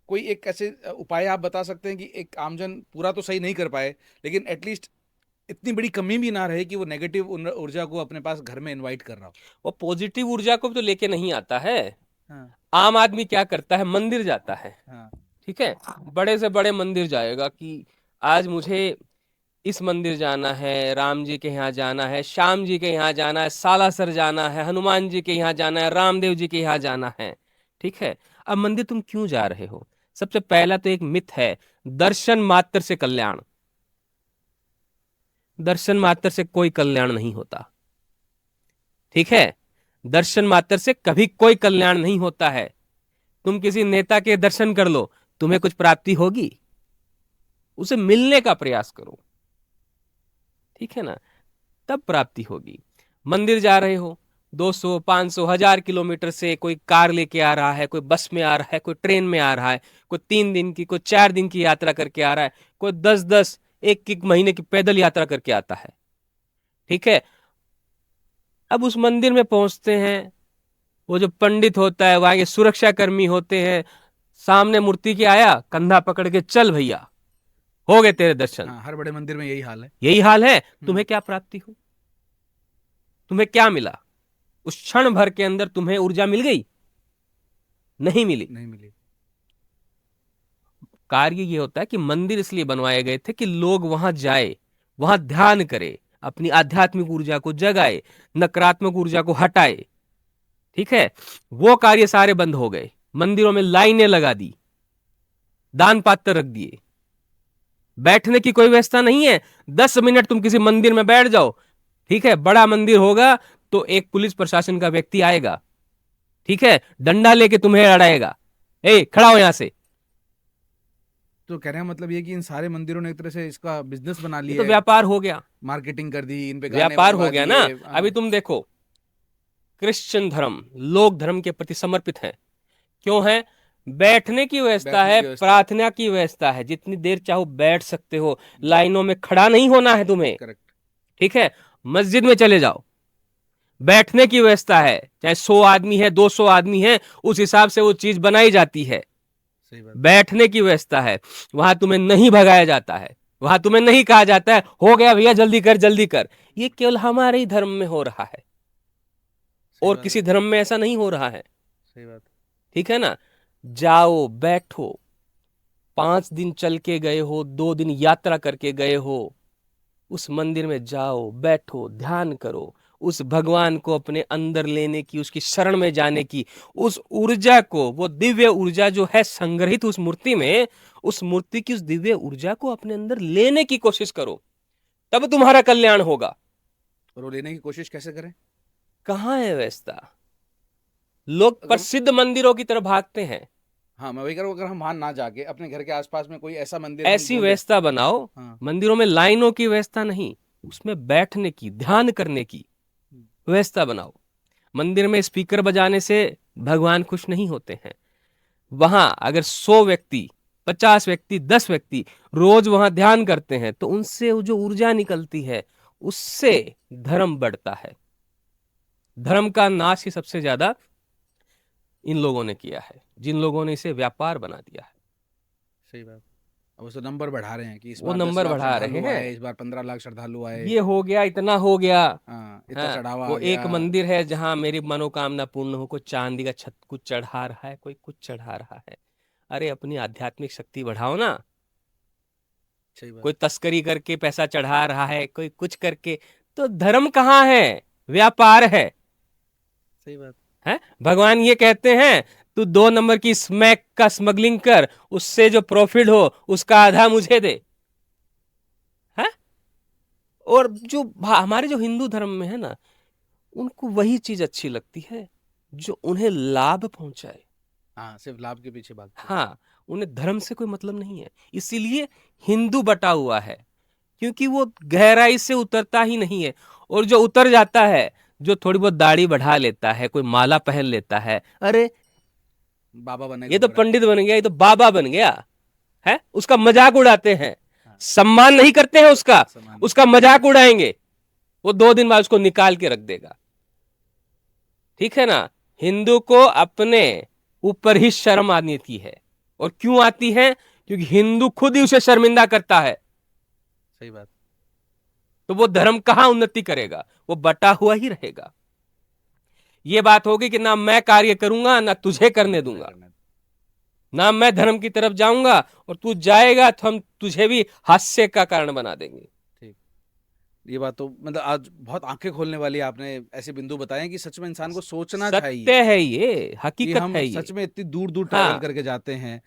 कोई एक ऐसे उपाय आप बता सकते हैं कि एक आमजन पूरा तो सही नहीं कर पाए, लेकिन एटलीस्ट इतनी बड़ी कमी भी ना रहे कि वो नेगेटिव ऊर्जा को अपने पास घर में इनवाइट कर रहा हो।
वो पॉजिटिव ऊर्जा को तो लेके नहीं आता है।
हाँ
आम आदमी क्या करता है, मंदिर जाता है,
हाँ
ठीक है, बड़े से बड़े मंदिर जाएगा कि आज मुझे इस मंदिर जाना है, राम जी के यहाँ जाना है, श्याम जी के यहाँ जाना है, सालासर जाना है, हनुमान जी के यहाँ जाना है, रामदेव जी के यहाँ जाना है, ठीक है। अब मंदिर तुम क्यों जा रहे हो? सबसे पहला तो एक मिथ है, दर्शन मात्र से कल्याण। दर्शन मात्र से कोई कल्याण नहीं होता, ठीक है। दर्शन मात्र से कभी कोई कल्याण नहीं होता है। तुम किसी नेता के दर्शन कर लो, तुम्हें कुछ प्राप्ति होगी? उसे मिलने का प्रयास करो, ठीक है ना, तब प्राप्ति होगी। मंदिर जा रहे हो, 200, 500, 1000 किलोमीटर से कोई कार लेके आ रहा है, कोई बस में आ रहा है, कोई ट्रेन में आ रहा है, कोई 3 दिन की, कोई 4 दिन की यात्रा करके आ रहा है, कोई 10-10, एक महीने की पैदल यात्रा करके आता है, ठीक है। अब उस मंदिर में पहुंचते हैं, वो जो पंडित होता है, वहां के सुरक्षा कर्मी होते हैं, सामने मूर्ति के आया, कंधा पकड़ के चल भैया, हो गए तेरे दर्शन।
हाँ, हर बड़े मंदिर में यही हाल है।
यही हाल है। तुम्हें क्या प्राप्ति हुई? तुम्हें क्या मिला? उस क्षण भर के अंदर तुम्हें ऊर्जा मिल गई? नहीं मिली।
नहीं मिली।
कार्य ये होता है कि मंदिर इसलिए बनवाए गए थे कि लोग वहां जाए, वहां ध्यान करे, अपनी आध्यात्मिक ऊर्जा को जगाए, नकारात्मक ऊर्जा को हटाए, ठीक है। वो कार्य सारे बंद हो गए। मंदिरों में लाइनें लगा दी, दान पात्र रख दिए, बैठने की कोई व्यवस्था नहीं है। 10 मिनट तुम किसी मंदिर में बैठ जाओ, ठीक है, बड़ा मंदिर होगा तो एक पुलिस प्रशासन का व्यक्ति आएगा, ठीक है, डंडा लेके तुम्हें लड़ाएगा, ए खड़ा हो यहां से।
तो कहने का मतलब ये कि इन सारे मंदिरों ने एक तरह से इसका बिजनेस बना
ये
लिया
तो
है,
व्यापार हो गया,
मार्केटिंग कर दी, इन पे गाने
व्यापार
बनवा
हो गया ना।
दिए।
अभी तुम देखो, क्रिश्चियन धर्म लोक धर्म के प्रति समर्पित है। क्यों है? बैठने की व्यवस्था
बैठने
है,
की व्यवस्था।
प्रार्थना की व्यवस्था है, जितनी देर चाहो बैठ सकते हो, लाइनों में खड़ा नहीं होना है तुम्हें,
करेक्ट।
ठीक है। मस्जिद में चले जाओ, बैठने की व्यवस्था है, चाहे 100 आदमी है, 200 आदमी है, उस हिसाब से वो चीज बनाई जाती है।
सही बात।
बैठने की व्यवस्था है, वहां तुम्हें नहीं भगाया जाता है, वहां तुम्हें नहीं कहा जाता है हो गया भैया जल्दी कर जल्दी कर। ये केवल हमारे ही धर्म में हो रहा है,
सही
और
बात
किसी
है।
धर्म में ऐसा नहीं हो रहा है,
सही बात।
ठीक है ना। जाओ बैठो, 5 दिन चल के गए हो, 2 दिन यात्रा करके गए हो, उस मंदिर में जाओ, बैठो, ध्यान करो, उस भगवान को अपने अंदर लेने की, उसकी शरण में जाने की, उस ऊर्जा को, वो दिव्य ऊर्जा जो है संग्रहित उस मूर्ति में, उस मूर्ति की उस दिव्य ऊर्जा को अपने अंदर लेने की कोशिश करो, तब तुम्हारा कल्याण होगा।
और वो लेने की कोशिश कैसे करें?
कहाँ है व्यवस्था? लोग प्रसिद्ध मंदिरों की तरफ भागते हैं।
हाँ, मैं वही कह रहा हूँ, अगर हम वहां ना जाके अपने घर के आसपास में कोई ऐसा मंदिर
ऐसी व्यवस्था बनाओ,
हाँ।
मंदिरों में लाइनों की व्यवस्था नहीं, उसमें बैठने की, ध्यान करने की व्यवस्था बनाओ। मंदिर में स्पीकर बजाने से भगवान खुश नहीं होते हैं। वहां अगर 100 व्यक्ति, 50 व्यक्ति, 10 व्यक्ति रोज वहां ध्यान करते हैं, तो उनसे वो जो ऊर्जा निकलती है, उससे धर्म बढ़ता है। धर्म का नाश ही सबसे ज्यादा इन लोगों ने किया है, जिन लोगों ने इसे व्यापार बना दिया है।
सही बात। अब उसको नंबर बढ़ा रहे हैं कि इस
वो
बार
नंबर
10 लाख
बढ़ा रहे
श्रद्धालु
हैं।
आए, इस बार 15 लाख श्रद्धालु आए।
ये हो गया, इतना हो गया।
हाँ, इतना
हाँ,
चढ़ावा
वो
आ गया।
एक मंदिर है जहां मेरी मनोकामना पूर्ण हो, कोई चांदी का छत कुछ चढ़ा रहा है, कोई कुछ चढ़ा रहा है। अरे अपनी आध्यात्मिक शक्ति बढ़ाओ ना।
सही बात।
कोई तस्करी करके पैसा चढ़ा रहा है, कोई कुछ करके, तो धर्म कहाँ है? व्यापार है।
सही बात
है भगवान ये कहते हैं, तू 2 नंबर की स्मैक का स्मगलिंग कर, उससे जो प्रॉफिट हो उसका आधा मुझे दे। है और जो हमारे जो हिंदू धर्म में है ना, उनको वही चीज अच्छी लगती है जो उन्हें लाभ पहुंचाए।
हाँ, सिर्फ लाभ के पीछे भागते हैं।
हाँ, उन्हें धर्म से कोई मतलब नहीं है, इसीलिए हिंदू बटा हुआ है, क्योंकि वो गहराई से उतरता ही नहीं है। और जो उतर जाता है, जो थोड़ी बहुत दाढ़ी बढ़ा लेता है, कोई माला पहन लेता है, अरे
बाबा बनेगा
ये तो
बड़ा।
पंडित बन गया, ये तो बाबा बन गया है, उसका मजाक उड़ाते हैं,
हाँ।
सम्मान नहीं करते हैं उसका,
सम्मान।
उसका मजाक उड़ाएंगे, वो 2 दिन बाद उसको निकाल के रख देगा, ठीक है ना। हिंदू को अपने ऊपर ही शर्म आती है, और क्यों आती है? क्योंकि हिंदू खुद ही उसे शर्मिंदा करता है।
सही बात।
तो वो धर्म कहां उन्नति करेगा, वो बटा हुआ ही रहेगा। ये बात होगी कि ना मैं कार्य करूंगा ना तुझे करने दूंगा, ना मैं धर्म की तरफ जाऊंगा और तू जाएगा तो हम तुझे भी हास्य का कारण बना देंगे।
ठीक। ये बात तो मतलब आज बहुत आंखें खोलने वाली आपने ऐसे बिंदु बताए हैं कि सच में इंसान को सोचना चाहिए
सत्य है, ये
कि
हकीकत
हम
है
सच
ये।
में इतनी दूर दूर ट्रैवल
हाँ,
करके जाते हैं,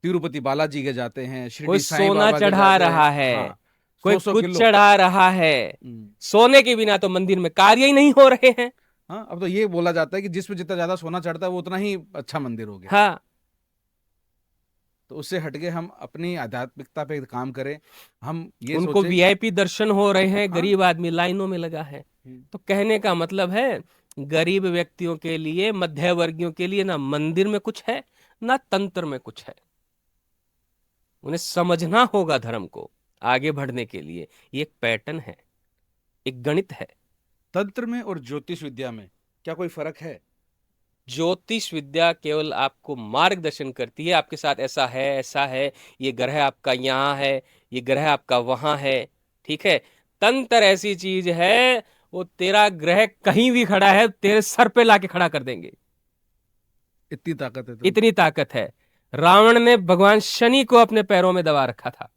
तिरुपति बालाजी के जाते हैं,
कोई
शिरडी साईं
सोना
बाबा के
चढ़ा
जाते हैं।
रहा है,
हाँ,
कोई
100
कुछ
किलो।
चढ़ा रहा है।
हम्म।
सोने के बिना तो मंदिर में कार्य ही नहीं हो रहे हैं।
हाँ, अब तो ये बोला जाता है कि जिस पे जितना ज्यादा सोना चढ़ता है वो उतना ही अच्छा मंदिर हो गया।
हाँ,
तो उससे हटके हम अपनी आध्यात्मिकता पे काम करें। हम ये
उनको
सोचे।
वीआईपी दर्शन हो रहे हैं,
हाँ।
गरीब आदमी लाइनों में लगा है। तो कहने का मतलब है, गरीब व्यक्तियों के लिए, मध्य वर्गियों के लिए ना मंदिर में कुछ है ना तंत्र में कुछ है। उन्हें समझना होगा धर्म को आगे बढ़ने के लिए। ये एक पैटर्न है, एक गणित है।
तंत्र में और ज्योतिष विद्या में क्या कोई फर्क है?
ज्योतिष विद्या केवल आपको मार्गदर्शन करती है, आपके साथ ऐसा है, ऐसा है, ये ग्रह आपका यहाँ है, ये ग्रह आपका वहां है, ठीक है। तंत्र ऐसी चीज है, वो तेरा ग्रह कहीं भी खड़ा है तेरे सर पे लाके खड़ा कर देंगे।
इतनी ताकत है
इतनी ताकत है। रावण ने भगवान शनि को अपने पैरों में दबा रखा था।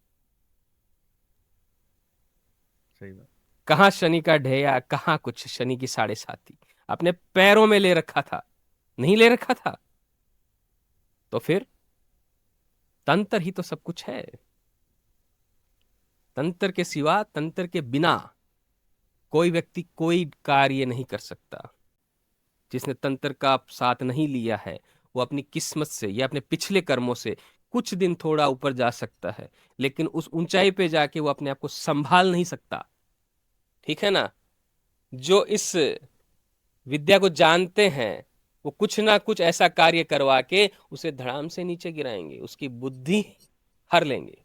सही बात।
कहां शनि का ढेया, कहां कुछ, शनि की साढ़े साती अपने पैरों में ले रखा था। नहीं ले रखा था तो फिर तंत्र ही तो सब कुछ है। तंत्र के सिवा, तंत्र के बिना कोई व्यक्ति कोई कार्य नहीं कर सकता। जिसने तंत्र का साथ नहीं लिया है वो अपनी किस्मत से या अपने पिछले कर्मों से कुछ दिन थोड़ा ऊपर जा सकता है, लेकिन उस ऊंचाई पे जाके वो अपने आप को संभाल नहीं सकता। ठीक है ना। जो इस विद्या को जानते हैं वो कुछ ना कुछ ऐसा कार्य करवा के उसे धड़ाम से नीचे गिराएंगे, उसकी बुद्धि हर लेंगे।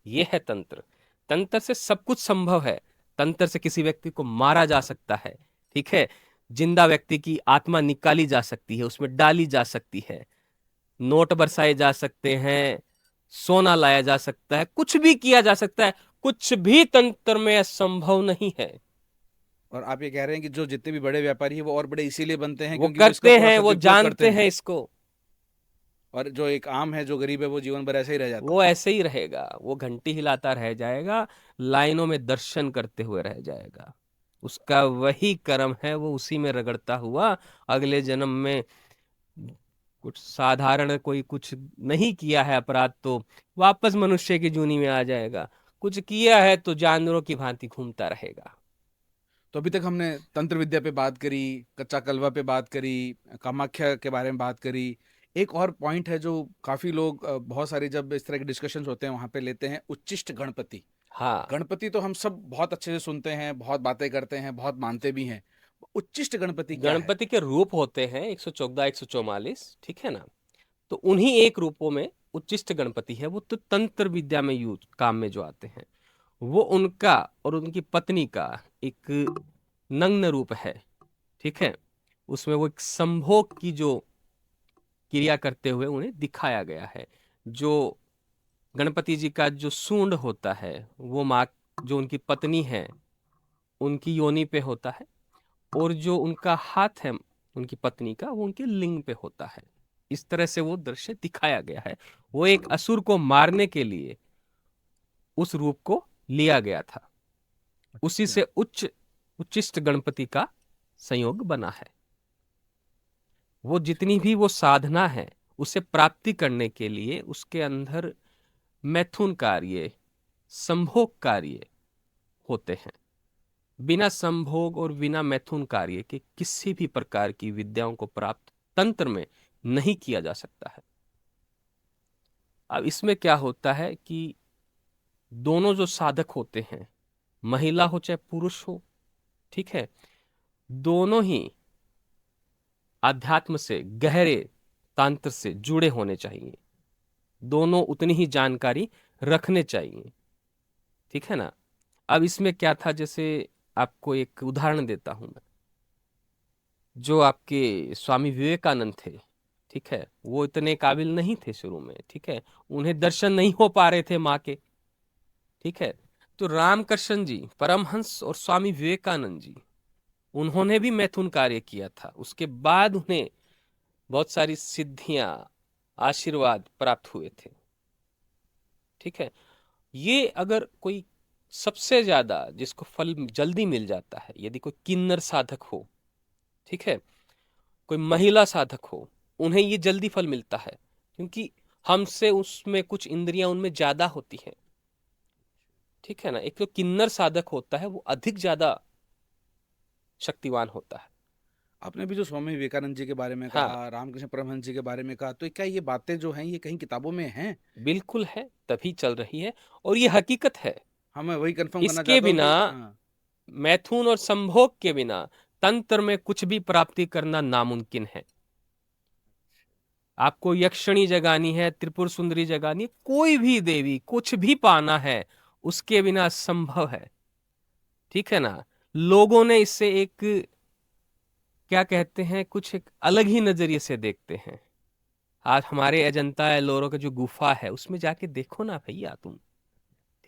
ये है तंत्र। तंत्र से सब कुछ संभव है। तंत्र से किसी व्यक्ति को मारा जा सकता है, ठीक है। जिंदा व्यक्ति की आत्मा निकाली जा सकती है, उसमें डाली जा सकती है, नोट बरसाए जा सकते हैं, सोना लाया जा सकता है, कुछ भी किया जा सकता है। कुछ भी तंत्र में असंभव नहीं है।
और आप ये कह रहे हैं कि जो जितने भी बड़े व्यापारी हैं वो और बड़े इसीलिए बनते हैं
वो
क्योंकि वो इसका
करते
पूरा
हैं, वो
सदुपयोग करते
जानते
हैं।
हैं इसको।
और जो एक आम है, जो गरीब है, वो जीवन भर ऐसे ही रह जाता
वो ऐसे ही रहेगा, वो घंटी हिलाता रह जाएगा, लाइनों में दर्शन करते हुए रह जाएगा। उसका वही कर्म है, वो उसी में रगड़ता हुआ अगले जन्म में कुछ साधारण, कोई कुछ नहीं किया है अपराध तो वापस मनुष्य की जूनी में आ जाएगा, कुछ किया है तो जानवरों की भांति घूमता रहेगा।
है। तो अभी तक हमने तंत्र विद्या पे बात करी, कच्चा कलवा पे बात करी, कामाख्या के बारे में बात करी। एक और पॉइंट है जो काफी लोग बहुत सारी जब इस तरह के डिस्कशंस होते हैं वहां पे लेते हैं, उच्चिष्ट गणपति।
हाँ,
गणपति तो हम सब बहुत अच्छे से सुनते हैं, बहुत बातें करते हैं, बहुत मानते भी हैं। उच्चिष्ट गणपति क्या है?
गणपति के रूप होते हैं 114, 144, ठीक है ना। तो उन्हीं एक रूपों में उच्चिष्ट गणपति है, वो तो तंत्र विद्या में यूज काम में जो आते हैं। वो उनका और उनकी पत्नी का एक नग्न रूप है, ठीक है। उसमें वो एक संभोग की जो क्रिया करते हुए उन्हें दिखाया गया है। जो गणपति जी का जो सूंड होता है वो माँ, जो उनकी पत्नी है, उनकी योनि पे होता है, और जो उनका हाथ है उनकी पत्नी का, वो उनके लिंग पे होता है। इस तरह से वो दृश्य दिखाया गया है। वो एक असुर को मारने के लिए उस रूप को लिया गया था। उसी से उच्चिष्ट गणपति का संयोग बना है। वो जितनी भी वो साधना है उसे प्राप्ति करने के लिए उसके अंदर मैथुन कार्य, संभोग कार्य होते हैं। बिना संभोग और बिना मैथुन कार्य के किसी भी प्रकार की विद्याओं को प्राप्त तंत्र में नहीं किया जा सकता है। अब इसमें क्या होता है कि दोनों जो साधक होते हैं, महिला हो चाहे पुरुष हो, ठीक है, दोनों ही अध्यात्म से, गहरे तंत्र से जुड़े होने चाहिए। दोनों उतनी ही जानकारी रखने चाहिए, ठीक है ना। अब इसमें क्या था, जैसे आपको एक उदाहरण देता हूं मैं। जो आपके स्वामी विवेकानंद थे, ठीक है, वो इतने काबिल नहीं थे शुरू में, ठीक है। उन्हें दर्शन नहीं हो पा रहे थे माँ के, ठीक है। तो रामकृष्ण जी, परमहंस और स्वामी विवेकानंद जी, उन्होंने भी मैथुन कार्य किया था। उसके बाद उन्हें बहुत सारी सिद्धियां, आशीर्वाद प्राप्त हुए थे। ठीक है, ये अगर कोई सबसे ज्यादा जिसको फल जल्दी मिल जाता है, यदि कोई किन्नर साधक हो, ठीक है, कोई महिला साधक हो, उन्हें ये जल्दी फल मिलता है, क्योंकि हमसे उसमें कुछ इंद्रियां उनमें ज्यादा होती हैं। ठीक है ना, एक तो किन्नर साधक होता है वो अधिक ज्यादा शक्तिवान होता है।
आपने भी जो स्वामी विवेकानंद जी के बारे में
हाँ,
कहा, रामकृष्ण परमहंस जी के बारे में कहा, तो क्या ये बातें जो हैं ये कहीं किताबों में हैं?
बिल्कुल है, तभी चल रही है और ये हकीकत है।
हाँ, मैं वही कंफर्म करना
इसके
चाहता हूँ
बिना,
कि हाँ,
मैथुन और संभोग के बिना तंत्र में कुछ भी प्राप्ति करना नामुमकिन है। आपको यक्षिणी जगानी है, त्रिपुर सुंदरी जगानी है, कोई भी देवी, कुछ भी पाना है, उसके बिना असंभव है। ठीक है ना, लोगों ने इससे एक, क्या कहते हैं, कुछ एक अलग ही नजरिए से देखते हैं। आज हमारे अजंता एलोरा का जो गुफा है उसमें जाके देखो ना भैया तुम।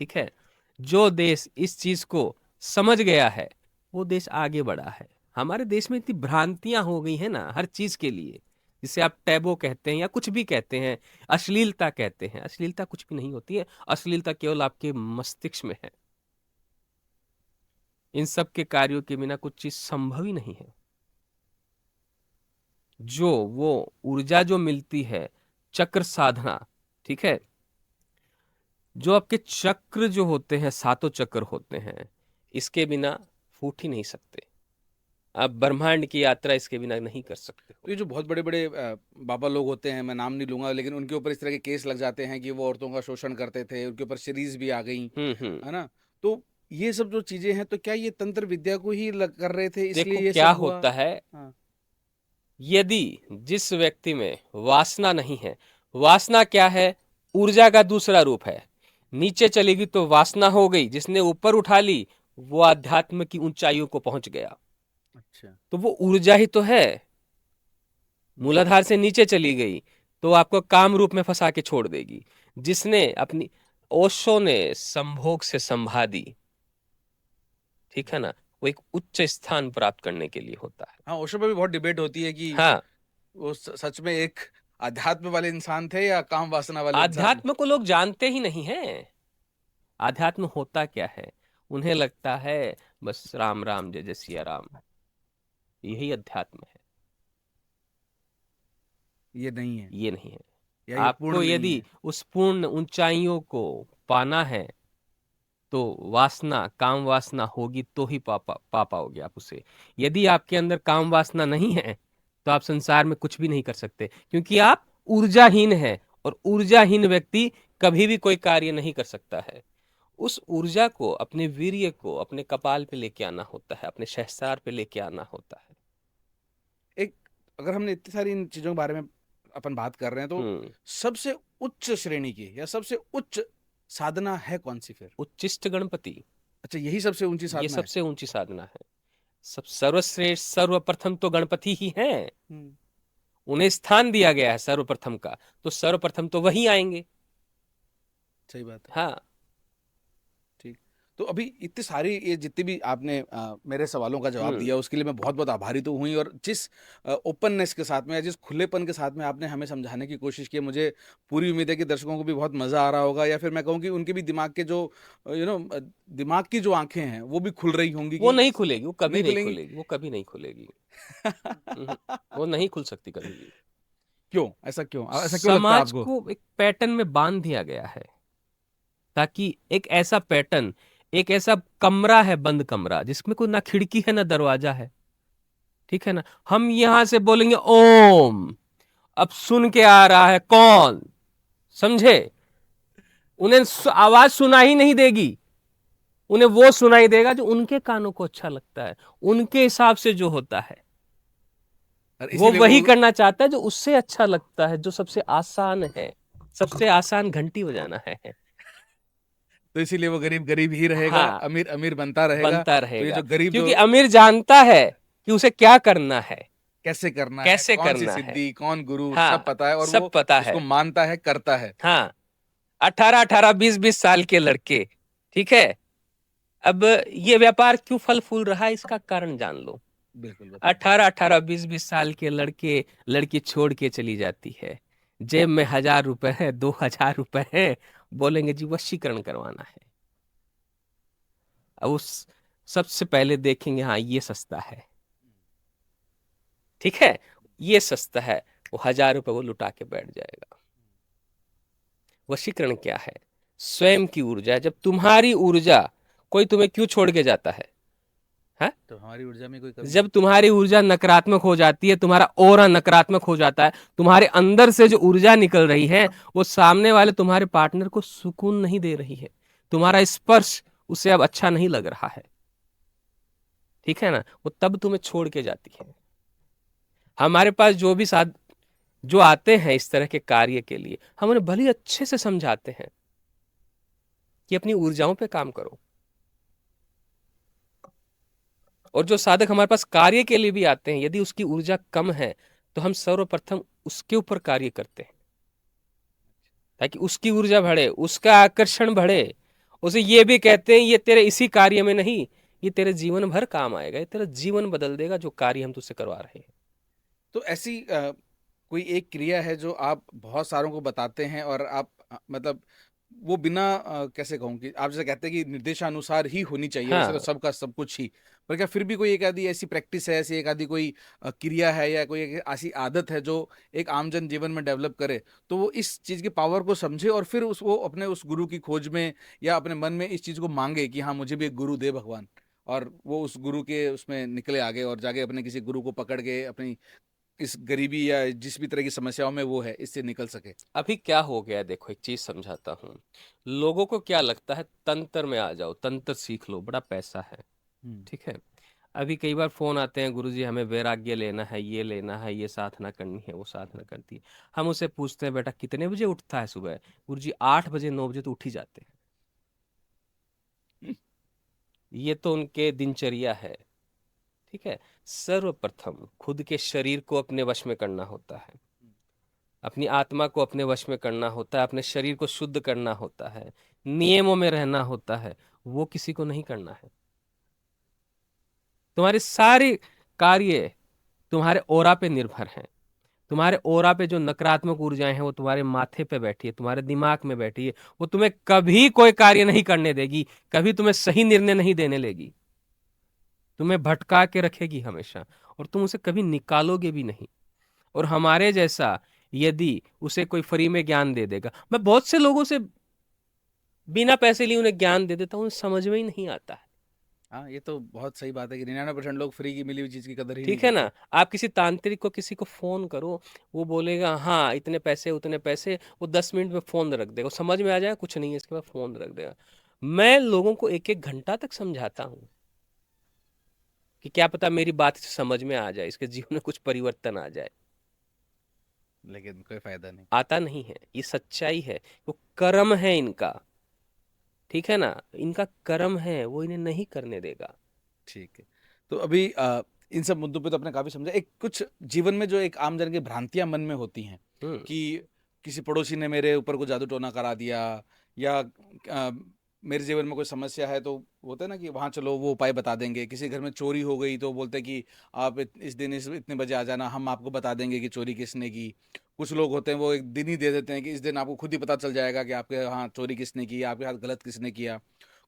ठीक है, जो देश इस चीज को समझ गया है वो देश आगे बढ़ा है। हमारे देश में इतनी भ्रांतियां हो गई है ना हर चीज के लिए, जिसे आप टैबो कहते हैं या कुछ भी कहते हैं, अश्लीलता कहते हैं। अश्लीलता कुछ भी नहीं होती है, अश्लीलता केवल आपके मस्तिष्क में है। इन सब के कार्यों के बिना कुछ चीज संभव ही नहीं है। जो वो ऊर्जा जो मिलती है, चक्र साधना, ठीक है, जो आपके चक्र जो होते हैं, सातों चक्र होते हैं, इसके बिना फूट ही नहीं सकते। आप ब्रह्मांड की यात्रा इसके बिना नहीं कर सकते
तो
हो।
ये जो बहुत बड़े बड़े बाबा लोग होते हैं, मैं नाम नहीं लूंगा, लेकिन उनके ऊपर इस तरह के केस लग जाते हैं कि वो औरतों का शोषण करते थे, उनके ऊपर सीरीज भी आ गई,
हम्म।
है ना? तो ये सब जो चीजें हैं, तो क्या ये तंत्र विद्या को ही कर रहे थे, इसलिए
देखो
ये
क्या
सब हुआ?
होता है,
हाँ,
यदि जिस व्यक्ति में वासना नहीं है, वासना क्या है, ऊर्जा का दूसरा रूप है। नीचे चलेगी तो वासना हो गई, जिसने ऊपर उठा ली वो आध्यात्म की ऊंचाइयों को पहुंच गया।
अच्छा।
तो वो ऊर्जा ही तो है। मूलाधार से नीचे चली गई तो आपको काम रूप में फंसा के छोड़ देगी। जिसने अपनी, ओशो ने संभोग से संभादी, ठीक है ना, वो एक उच्च स्थान प्राप्त करने के लिए होता है।
हाँ, ओशो पे भी बहुत डिबेट होती है कि
हाँ,
वो सच में एक अध्यात्म वाले इंसान थे या काम वासना वाले इंसान?
आध्यात्म को लोग जानते ही नहीं है। आध्यात्म होता क्या है, उन्हें लगता है बस राम राम जय जय सिया राम, यही अध्यात्म है।
ये नहीं है,
ये नहीं है।
या ये पूर्ण
आपको
नहीं
यदि
है?
उस पूर्ण ऊंचाइयों को पाना है तो वासना, काम वासना होगी तो ही पा पाओगे आप उसे। यदि आपके अंदर काम वासना नहीं है तो आप संसार में कुछ भी नहीं कर सकते, क्योंकि आप ऊर्जाहीन है, और ऊर्जाहीन व्यक्ति कभी भी कोई कार्य नहीं कर सकता है। उस ऊर्जा को, अपने वीर्य को अपने कपाल पे लेके आना होता है, अपने सहस्रार पे लेके आना होता है।
एक, अगर हमने इतनी सारी इन चीजों के बारे में अपन बात कर रहे हैं, तो
हम्म।
सबसे उच्च श्रेणी की या सबसे उच्च साधना है कौन सी फिर?
उच्चिष्ट गणपति,
अच्छा, यही सबसे ऊंची
ये
साधना है?
सबसे ऊंची साधना है। सब सर्वश्रेष्ठ सर्वप्रथम तो गणपति ही हैं।
हम्म,
उन्हें स्थान दिया गया है सर्वप्रथम का, तो सर्वप्रथम तो वही आएंगे।
सही बात है।
हाँ।
ठीक। तो अभी इतनी सारी ये जितनी भी आपने मेरे सवालों का जवाब
हम्म।
दिया, उसके लिए मैं बहुत बहुत आभारी तो हुई, और जिस ओपननेस के साथ में या जिस खुलेपन के साथ में आपने हमें समझाने की कोशिश की, मुझे पूरी उम्मीद है कि दर्शकों को भी बहुत मजा आ रहा होगा, या फिर मैं कहूँ कि उनके भी दिमाग के जो दिमाग की जो आंखें हैं वो भी खुल रही होंगी
वो
कि
नहीं खुलेगी, वो कभी
नहीं
नहीं
खुलेंगी।
खुलेगी, वो कभी नहीं खुलेगी। वो नहीं खुल सकती कभी भी।
क्यों? ऐसा क्यों लगता है
समाज
आपको?
को एक पैटर्न में बांध दिया गया है, ताकि एक ऐसा पैटर्न, एक ऐसा कमरा है, बंद कमरा, जिसमें कोई ना खिड़की है ना दरवाजा है। ठीक है ना, हम यहां से बोलेंगे ओम, अब सुन के आ रहा है कौन, समझे? उन्हें आवाज सुना ही नहीं देगी, उन्हें वो सुनाई देगा जो उनके कानों को अच्छा लगता है, उनके हिसाब से जो होता है।
और
वो
इसीलिए
वही करना चाहता है जो उससे अच्छा लगता है, जो सबसे आसान है। सबसे आसान घंटी बजाना है।
तो इसीलिए वो गरीब गरीब ही रहेगा,
हाँ,
अमीर अमीर बनता रहेगा।
बनता
तो ये
रहेगा,
जो गरीब
क्योंकि
जो
अमीर जानता है कि उसे क्या करना है,
कैसे करना है,
कैसे
कौन सी
करना है।
सिद्धि, कौन गुरु, सब
हाँ,
पता है, और
सब
वो
पता
उसको
है।
मानता है, करता है।
हाँ, 18-18, 20-20 साल के लड़के, ठीक है, अब ये व्यापार क्यों फल फूल रहा है, इसका कारण जान लो।
बिल्कुल बताइए।
18-18, 20-20 साल के लड़के लड़की छोड़ के चली जाती है, जेब में 1000 रुपए है, 2000 रुपए है, बोलेंगे जी वशीकरण करवाना है। अब उस सबसे पहले देखेंगे, हाँ ये सस्ता है, ठीक है, ये सस्ता है, वो 1000 रुपए वो लुटा के बैठ जाएगा। वशीकरण क्या है? स्वयं की ऊर्जा। जब तुम्हारी ऊर्जा, कोई तुम्हें क्यों छोड़ के जाता है? हाँ?
तो हमारी ऊर्जा में कोई कमी
जब तुम्हारी ऊर्जा नकारात्मक हो जाती है, तुम्हारा ऑरा नकारात्मक हो जाता है, तुम्हारे अंदर से जो ऊर्जा निकल रही है वो सामने वाले तुम्हारे पार्टनर को सुकून नहीं दे रही है, तुम्हारा स्पर्श उसे अब अच्छा नहीं लग रहा है, ठीक है ना, वो तब तुम्हें छोड़ के जाती है। हमारे पास जो भी साथ जो आते हैं इस तरह के कार्य के लिए, हम उन्हें भले ही अच्छे से समझाते हैं कि अपनी ऊर्जाओं पे काम करो। और जो साधक हमारे पास कार्य के लिए भी आते हैं, यदि उसकी ऊर्जा कम है तो हम सर्वप्रथम उसके ऊपर कार्य करते हैं, ताकि उसकी ऊर्जा बढ़े, उसका आकर्षण बढ़े। उसे ये भी कहते हैं ये तेरे इसी कार्य में नहीं, ये तेरे जीवन भर काम आएगा, ये तेरा जीवन बदल देगा जो कार्य हम तुझसे करवा रहे हैं।
तो ऐसी कोई एक क्रिया है जो आप बहुत सारों को बताते हैं और आप मतलब वो बिना कैसे कहूँ कि आप जैसे कहते हैं कि निर्देशानुसार ही होनी चाहिए, वैसे तो
हाँ,
सबका सब कुछ ही, पर क्या फिर भी कोई एक आधी ऐसी प्रैक्टिस है, ऐसी एक आधी कोई क्रिया है या कोई एक ऐसी आदत है जो एक आमजन जीवन में डेवलप करे तो वो इस चीज की पावर को समझे और फिर उसको अपने उस गुरु की खोज में या अपने मन में इस चीज को मांगे कि हाँ मुझे भी एक गुरु दे भगवान, और वो उस गुरु के उसमें निकले आगे और जाके अपने किसी गुरु को पकड़ के अपनी इस गरीबी या जिस भी तरह की समस्याओं में वो है इससे निकल सके।
अभी क्या हो गया है, देखो एक चीज समझाता हूँ। लोगों को क्या लगता है, तंत्र में आ जाओ, तंत्र सीख लो, बड़ा पैसा है,
हम्म।
ठीक है। अभी कई बार फोन आते हैं, गुरुजी हमें वैराग्य लेना है, ये लेना है, ये साधना करनी है, वो साधना करती है। हम उससे पूछते हैं बेटा कितने बजे उठता है सुबह? गुरुजी 8 बजे 9 बजे तो उठ ही जाते हैं। ये तो उनके दिनचर्या है, ठीक है। सर्वप्रथम खुद के शरीर को अपने वश में करना होता है, अपनी आत्मा को अपने वश में करना होता है, अपने शरीर को शुद्ध करना होता है, नियमों में रहना होता है, वो किसी को नहीं करना है। तुम्हारे सारे कार्य तुम्हारे ओरा पे निर्भर हैं। तुम्हारे ओरा पे जो नकारात्मक ऊर्जाएं हैं वो तुम्हारे माथे पे बैठी है, तुम्हारे दिमाग में बैठी है, वो तुम्हें कभी कोई कार्य नहीं करने देगी, कभी तुम्हें सही निर्णय नहीं देने लेगी, तुम्हें भटका के रखेगी हमेशा, और तुम उसे कभी निकालोगे भी नहीं। और हमारे जैसा यदि उसे कोई फ्री में ज्ञान दे देगा, मैं बहुत से लोगों से बिना पैसे लिए उन्हें ज्ञान दे देता हूँ, उन्हें समझ में ही नहीं आता है,
हाँ ये तो बहुत सही बात है कि 99% लोग फ्री की मिली हुई चीज की कदर ही नहीं
ठीक है
करते।
ना। आप किसी तांत्रिक को किसी को फोन करो, वो बोलेगा हाँ इतने पैसे उतने पैसे, वो 10 मिनट में फोन रख देगा, समझ में आ जाएगा कुछ नहीं है, इसके बाद फोन रख देगा। मैं लोगों को 1-1 घंटा तक समझाता हूँ कि क्या पता मेरी बात से समझ में आ जाए, इसके जीवन में कुछ परिवर्तन आ जाए।
लेकिन कोई फायदा नहीं।
आता नहीं है, ये सच्चाई है, वो कर्म है इनका, ठीक है ना, इनका कर्म है, वो इन्हें नहीं करने देगा।
ठीक है। तो अभी इन सब मुद्दों पे तो आपने काफी समझा, एक कुछ जीवन में जो एक आम जन की भ्रांतियां मन में होती हैं
हम्म।
कि किसी पड़ोसी ने मेरे ऊपर को जादू टोना करा दिया, या मेरे जीवन में कोई समस्या है तो होता है ना कि वहाँ चलो वो उपाय बता देंगे, किसी घर में चोरी हो गई तो बोलते हैं कि आप इस दिन इतने बजे आ जाना, हम आपको बता देंगे कि चोरी किसने की। कुछ लोग होते हैं वो एक दिन ही दे देते हैं कि इस दिन आपको खुद ही पता चल जाएगा कि आपके यहाँ चोरी किसने की, आपके साथ गलत किसने किया।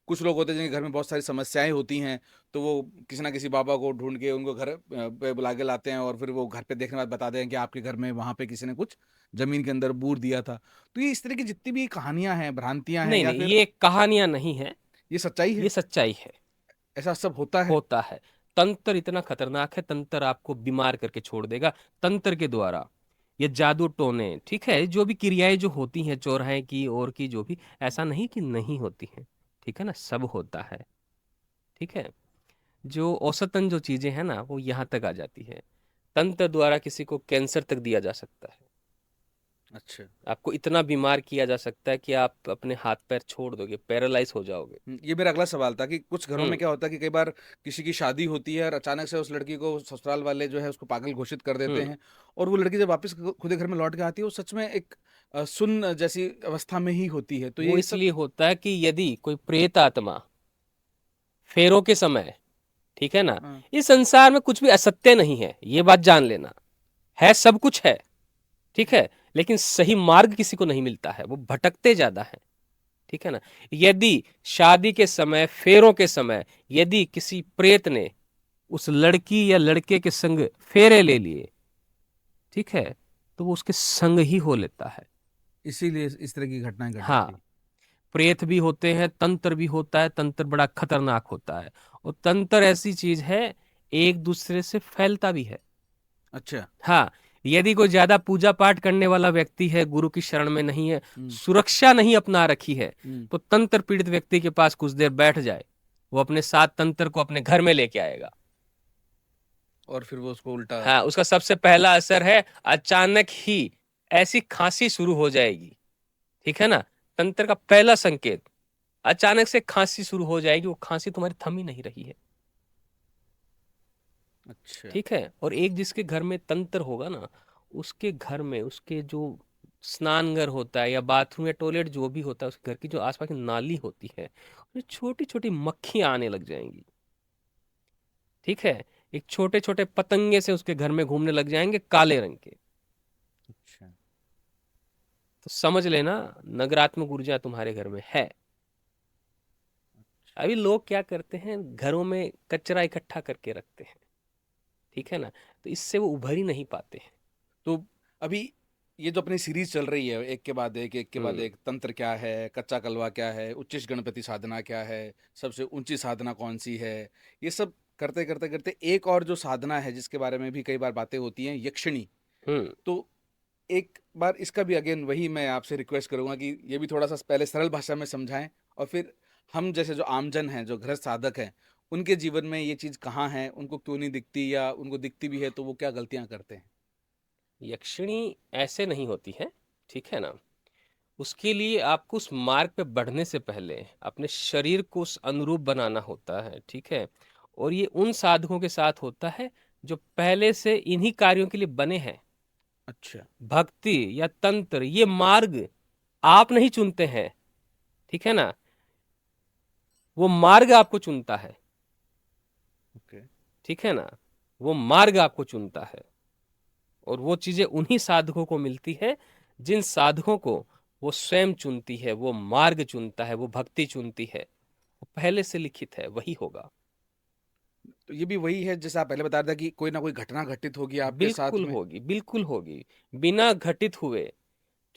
कुछ लोग होते हैं जिनके घर में बहुत सारी समस्याएं होती हैं तो वो किसी ना किसी बाबा को ढूंढ के उनको घर पे बुला के लाते हैं और फिर वो घर पे देखने के बाद बता दें कि आपके घर में वहां पे किसी ने कुछ जमीन के अंदर बूर दिया था। तो ये इस तरह की जितनी भी कहानियां हैं, भ्रांतियां हैं,
नहीं
या
नहीं,
फिर
ये कहानियां नहीं है,
ये सच्चाई है?
ये सच्चाई है,
ऐसा सब होता है?
होता है। तंत्र इतना खतरनाक है, तंत्र आपको बीमार करके छोड़ देगा। तंत्र के द्वारा ये जादू टोने, ठीक है, जो भी क्रियाएं जो होती हैं चौराहे की और की जो भी, ऐसा नहीं कि नहीं होती हैं, ठीक है ना, सब होता है, ठीक है। जो औसतन जो चीजें हैं ना वो यहाँ तक आ जाती है। तंत्र द्वारा किसी को कैंसर तक दिया जा सकता है,
अच्छा।
आपको इतना बीमार किया जा सकता है कि आप अपने हाथ पैर छोड़ दोगे, पैरालाइज हो जाओगे।
ये मेरा अगला सवाल था कि कुछ घरों में
हम्म।
क्या होता है कि कई बार किसी की शादी होती है और अचानक से उस लड़की को ससुराल वाले जो है उसको पागल घोषित कर देते
हम्म।
हैं, और वो लड़की जब वापस खुद के घर में लौट के आती है वो सच में एक सुन्न जैसी अवस्था में ही होती है, तो
वो
ये सब।
इसलिए होता है कि यदि कोई प्रेत आत्मा फेरों के समय, ठीक है ना,
हाँ।
इस संसार में कुछ भी असत्य नहीं है, ये बात जान लेना। है सब कुछ है, ठीक है, लेकिन सही मार्ग किसी को नहीं मिलता है, वो भटकते ज्यादा है, ठीक है ना। यदि शादी के समय, फेरों के समय, यदि किसी प्रेत ने उस लड़की या लड़के के संग फेरे ले लिए, ठीक है, तो वो उसके संग ही हो लेता है।
इसीलिए इस तरह की घटनाएं घट
हाँ,
जाती है।
प्रेत भी होते हैं, तंत्र भी होता है, तंत्र बड़ा खतरनाक होता है, और तंत्र ऐसी चीज है, एक दूसरे से फैलता भी है।
अच्छा।
हाँ, यदि कोई ज्यादा पूजा पाठ करने वाला व्यक्ति है, गुरु की शरण में नहीं है,
हम्म।
सुरक्षा नहीं अपना रखी है,
हम्म।
तो तंत्र पीड़ित व्यक्ति के पास कुछ देर बैठ जाए, वो अपने साथ तंत्र को अपने घर में लेके आएगा।
और फिर वो उसको उल्टा।
हाँ, उसका सबसे पहला असर है अचानक ही ऐसी खांसी शुरू हो जाएगी, ठीक है ना। तंत्र का पहला संकेत, अचानक से खांसी शुरू हो जाएगी, वो खांसी तुम्हारी थम ही नहीं रही है,
अच्छा।
ठीक है। और एक जिसके घर में तंत्र होगा ना, उसके घर में उसके जो स्नान घर होता है या बाथरूम या टॉयलेट जो भी होता है, उसके घर की जो आसपास की नाली होती है, उसमें छोटी छोटी मक्खियां आने लग जाएंगी, ठीक है। एक छोटे छोटे पतंगे से उसके घर में घूमने लग जाएंगे, काले रंग के।
अच्छा।
तो समझ लेना, नकारात्मक ऊर्जा तुम्हारे घर में है। अभी लोग क्या करते हैं, घरों में कचरा इकट्ठा करके रखते हैं, ठीक है ना, तो इससे वो उभर ही नहीं पाते हैं।
तो अभी ये जो अपनी सीरीज चल रही है, एक के बाद एक के बाद एक, तंत्र क्या है, कच्चा कलवा क्या है, उच्चिष्ट गणपति साधना क्या है, सबसे ऊंची साधना कौन सी है, ये सब करते करते करते एक और जो साधना है जिसके बारे में भी कई बार बातें होती हैं, यक्षिणी।
हम्म।
तो एक बार इसका भी अगेन वही मैं आपसे रिक्वेस्ट करूंगा कि ये भी थोड़ा सा पहले सरल भाषा में समझाएं, और फिर हम जैसे जो आमजन हैं, जो गृहस्थ साधक हैं, उनके जीवन में ये चीज़ कहाँ है, उनको क्यों नहीं दिखती, या उनको दिखती भी है तो वो क्या गलतियां करते हैं।
यक्षिणी ऐसे नहीं होती है, ठीक है ना। उसके लिए आपको उस मार्ग पे बढ़ने से पहले अपने शरीर को उस अनुरूप बनाना होता है, ठीक है। और ये उन साधकों के साथ होता है जो पहले से इन्हीं कार्यों के लिए बने हैं।
अच्छा।
भक्ति या तंत्र, ये मार्ग आप नहीं चुनते हैं, ठीक है ना, वो मार्ग आपको चुनता है,
ओके।
ठीक है ना। वो मार्ग आपको चुनता है, और वो चीजें उन्हीं साधकों को मिलती है जिन साधकों को वो स्वयं चुनती है, वो मार्ग चुनता है, वो भक्ति चुनती है, वो पहले से लिखित है, वही होगा।
तो ये भी वही है जैसे आप पहले बता रहे थे कि कोई ना कोई घटना घटित होगी आपके साथ
बिल्कुल
में।
होगी, बिल्कुल होगी, बिना घटित हुए,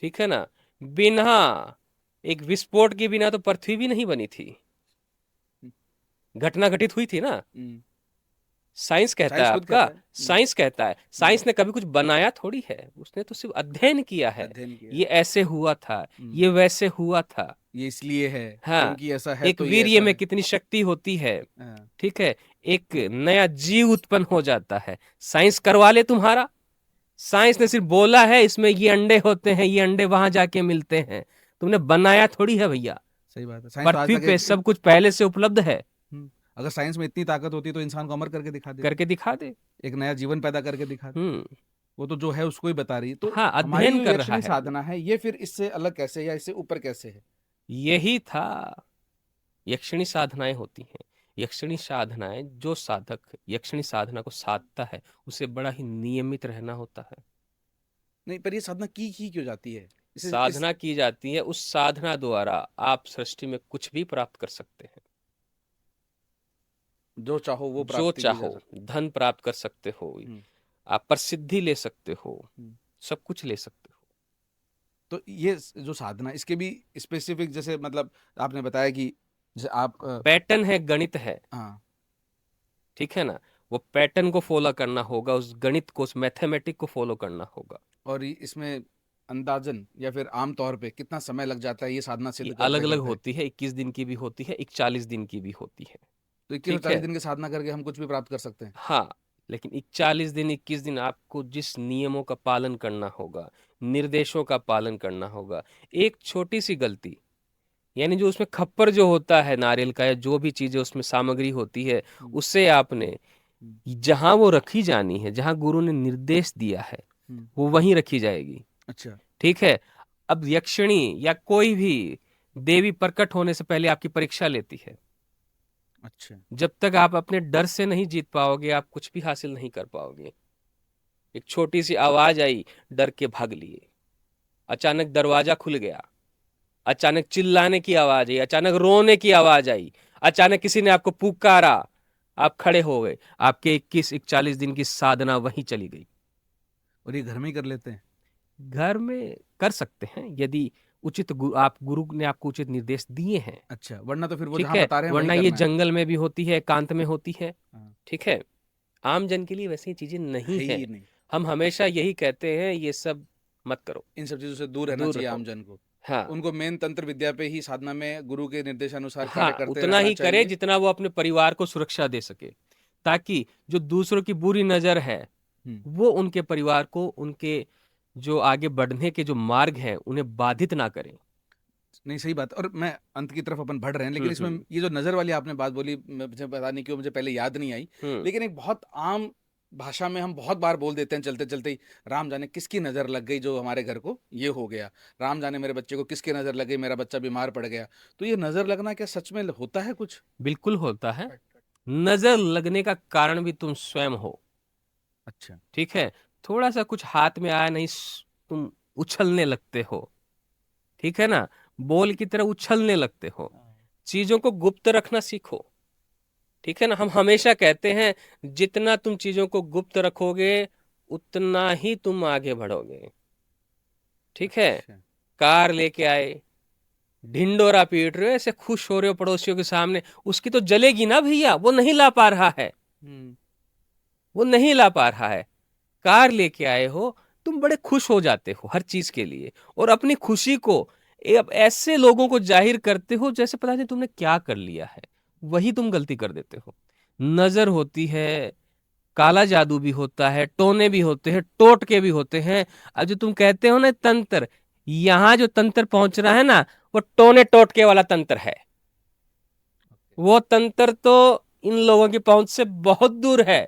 ठीक है ना। बिना एक विस्फोट के बिना तो पृथ्वी भी नहीं बनी थी, घटना घटित हुई थी ना।
हम्म।
साइंस कहता
साइंस
है
खुद
आपका,
कहता है।
साइंस कहता है, साइंस ने कभी कुछ बनाया थोड़ी है, उसने तो सिर्फ अध्ययन किया है।
अध्ययन किया
ये
है।
ऐसे हुआ था,
हम्म।
ये वैसे हुआ था।
ये इसलिए है,
हाँ,
क्योंकि ऐसा है
एक
तो ये
वीर्य
ऐसा
में
है।
कितनी शक्ति होती है,
हाँ।
ठीक है। एक नया जीव उत्पन्न हो जाता है, साइंस करवा ले तुम्हारा। साइंस ने सिर्फ बोला है इसमें ये अंडे होते हैं, ये अंडे वहां जाके मिलते हैं, तुमने बनाया थोड़ी है भैया।
सही बात है, साइंस तो आज
पृथ्वी
तक
पे सब कुछ पहले से उपलब्ध है,
अगर साइंस में इतनी ताकत होती तो इंसान को अमर करके दिखा देती,
करके दिखा दे।
एक नया जीवन पैदा करके दिखा दे।
हम्म।
वो तो जो है उसको ही बता रही है। तो
हाँ,
हमारी
अध्ययन
जो
कर रहा
यक्षिणी
है वो।
साधना है ये फिर इससे अलग कैसे है, या इससे ऊपर कैसे है।
यही था, यक्षिणी साधनाएं होती हैं। यक्षिणी साधनाएं, जो साधक यक्षिणी साधना को साधता है, उसे बड़ा ही नियमित रहना होता है।
नहीं, पर ये साधना की क्यों जाती है, इसे इस
साधना की जाती है, उस साधना द्वारा आप सृष्टि में कुछ भी प्राप्त कर सकते हैं।
जो चाहो वो
जो
प्राप्ति की जा
चाहो,
सकती
धन प्राप्त कर सकते हो,
है।
आप प्रसिद्धि ले सकते हो, सब कुछ ले सकते हो।
तो ये जो साधना, इसके भी स्पेसिफिक, जैसे मतलब आपने बताया कि जैसे आप
पैटर्न है, गणित है,
हाँ।
ठीक है ना। वो पैटर्न को फॉलो करना होगा, उस गणित को, उस मैथमेटिक को फॉलो करना होगा।
और इसमें अंदाजन या फिर आम तौर पे कितना समय लग जाता है ये साधना
ये
सिद्ध
अलग
करते
अलग
करते।
होती है, 21 दिन की भी होती है, 41 दिन की भी होती है,
तो 21 और
ठीक
40
है।
दिन की साधना करके हम कुछ भी प्राप्त कर सकते हैं।
हाँ, लेकिन 41 दिन, 21 दिन आपको जिस नियमों का पालन करना होगा, निर्देशों का पालन करना होगा। एक छोटी सी गलती, यानी जो उसमें खप्पर जो होता है नारियल का, या जो भी चीजें उसमें सामग्री होती है, उससे आपने जहां वो रखी जानी है, जहां गुरु ने निर्देश दिया है, वो वहीं रखी जाएगी,
अच्छा।
ठीक है। अब यक्षिणी या कोई भी देवी प्रकट होने से पहले आपकी परीक्षा लेती है,
अच्छा।
जब तक आप अपने डर से नहीं जीत पाओगे आप कुछ भी हासिल नहीं कर पाओगे। एक छोटी सी आवाज आई, डर के भाग लिए। अचानक दरवाजा खुल गया, अचानक चिल्लाने की आवाज आई, अचानक रोने की आवाज आई, अचानक किसी ने आपको पुकारा, आप खड़े हो गए, आपके 21-41 दिन की साधना वहीं चली गई।
और ये घर में ही कर लेते हैं?
घर में कर सकते हैं यदि आप गुरु ने आपको उचित निर्देश दिए हैं।
अच्छा, वरना तो फिर वो
ठीक
जहाँ
है,
बता रहे हैं वही
वरना ये
करना है।
जंगल में भी होती है, एकांत में होती है।
हाँ,
ठीक है, आम जन के लिए वैसी चीजें नहीं
है
है।
ही नहीं।
हम हमेशा यही कहते हैं ये सब मत करो,
इन सब चीज़ों से दूर रहना
दूर
चाहिए
रहो।
आम जन को।
हाँ
उनको मेन तंत्र विद्या पे ही साधना में गुरु के निर्देशानुसार
हाँ,
कार्य करते
उतना
रहना
ही करे
चाहिए।
जितना वो अपने परिवार को सुरक्षा दे सके, ताकि जो दूसरों की बुरी नजर है
हम्म।
वो उनके परिवार को, उनके जो आगे बढ़ने के जो मार्ग हैं उन्हें बाधित ना करें।
नहीं, सही बात है। और मैं अंत की तरफ अपन बढ़ रहे हैं, लेकिन इसमें
हम्म
ये जो नज़र वाली आपने बात बोली, मुझे पता नहीं क्यों मुझे पहले याद नहीं आई।
हम्म
लेकिन एक बहुत आम भाषा में हम बहुत बार बोल देते हैं चलते चलते ही, राम जाने किसकी नज़र लग गई जो हमारे घर को ये हो गया, राम जाने मेरे बच्चे को किसकी नज़र लग गई, मेरा बच्चा बीमार पड़ गया। तो ये नज़र लगना क्या सच में होता है कुछ?
बिल्कुल होता है। नजर लगने का कारण भी तुम स्वयं हो।
अच्छा।
ठीक है, थोड़ा सा कुछ हाथ में आया नहीं, तुम उछलने लगते हो। ठीक है ना, बोल की तरह उछलने लगते हो। चीजों को गुप्त रखना सीखो। ठीक है ना, हम हमेशा कहते हैं जितना तुम चीजों को गुप्त रखोगे उतना ही तुम आगे बढ़ोगे। ठीक है,
अच्छा।
कार लेके आए, ढिंडोरा पीट रहे हो, ऐसे खुश हो रहे हो पड़ोसियों के सामने, उसकी तो जलेगी ना भैया, वो नहीं ला पा रहा है,
हम्म।
वो नहीं ला पा रहा है। कार लेके आए हो, तुम बड़े खुश हो जाते हो हर चीज के लिए, और अपनी खुशी को अब ऐसे लोगों को जाहिर करते हो जैसे पता नहीं तुमने क्या कर लिया है। वही तुम गलती कर देते हो। नजर होती है, काला जादू भी होता है, टोने भी होते हैं, टोटके भी होते हैं। अब जो तुम कहते हो ना तंत्र, यहाँ जो तंत्र पहुंच रहा है ना, वो टोने टोटके वाला तंत्र है। वो तंत्र तो इन लोगों की पहुंच से बहुत दूर है।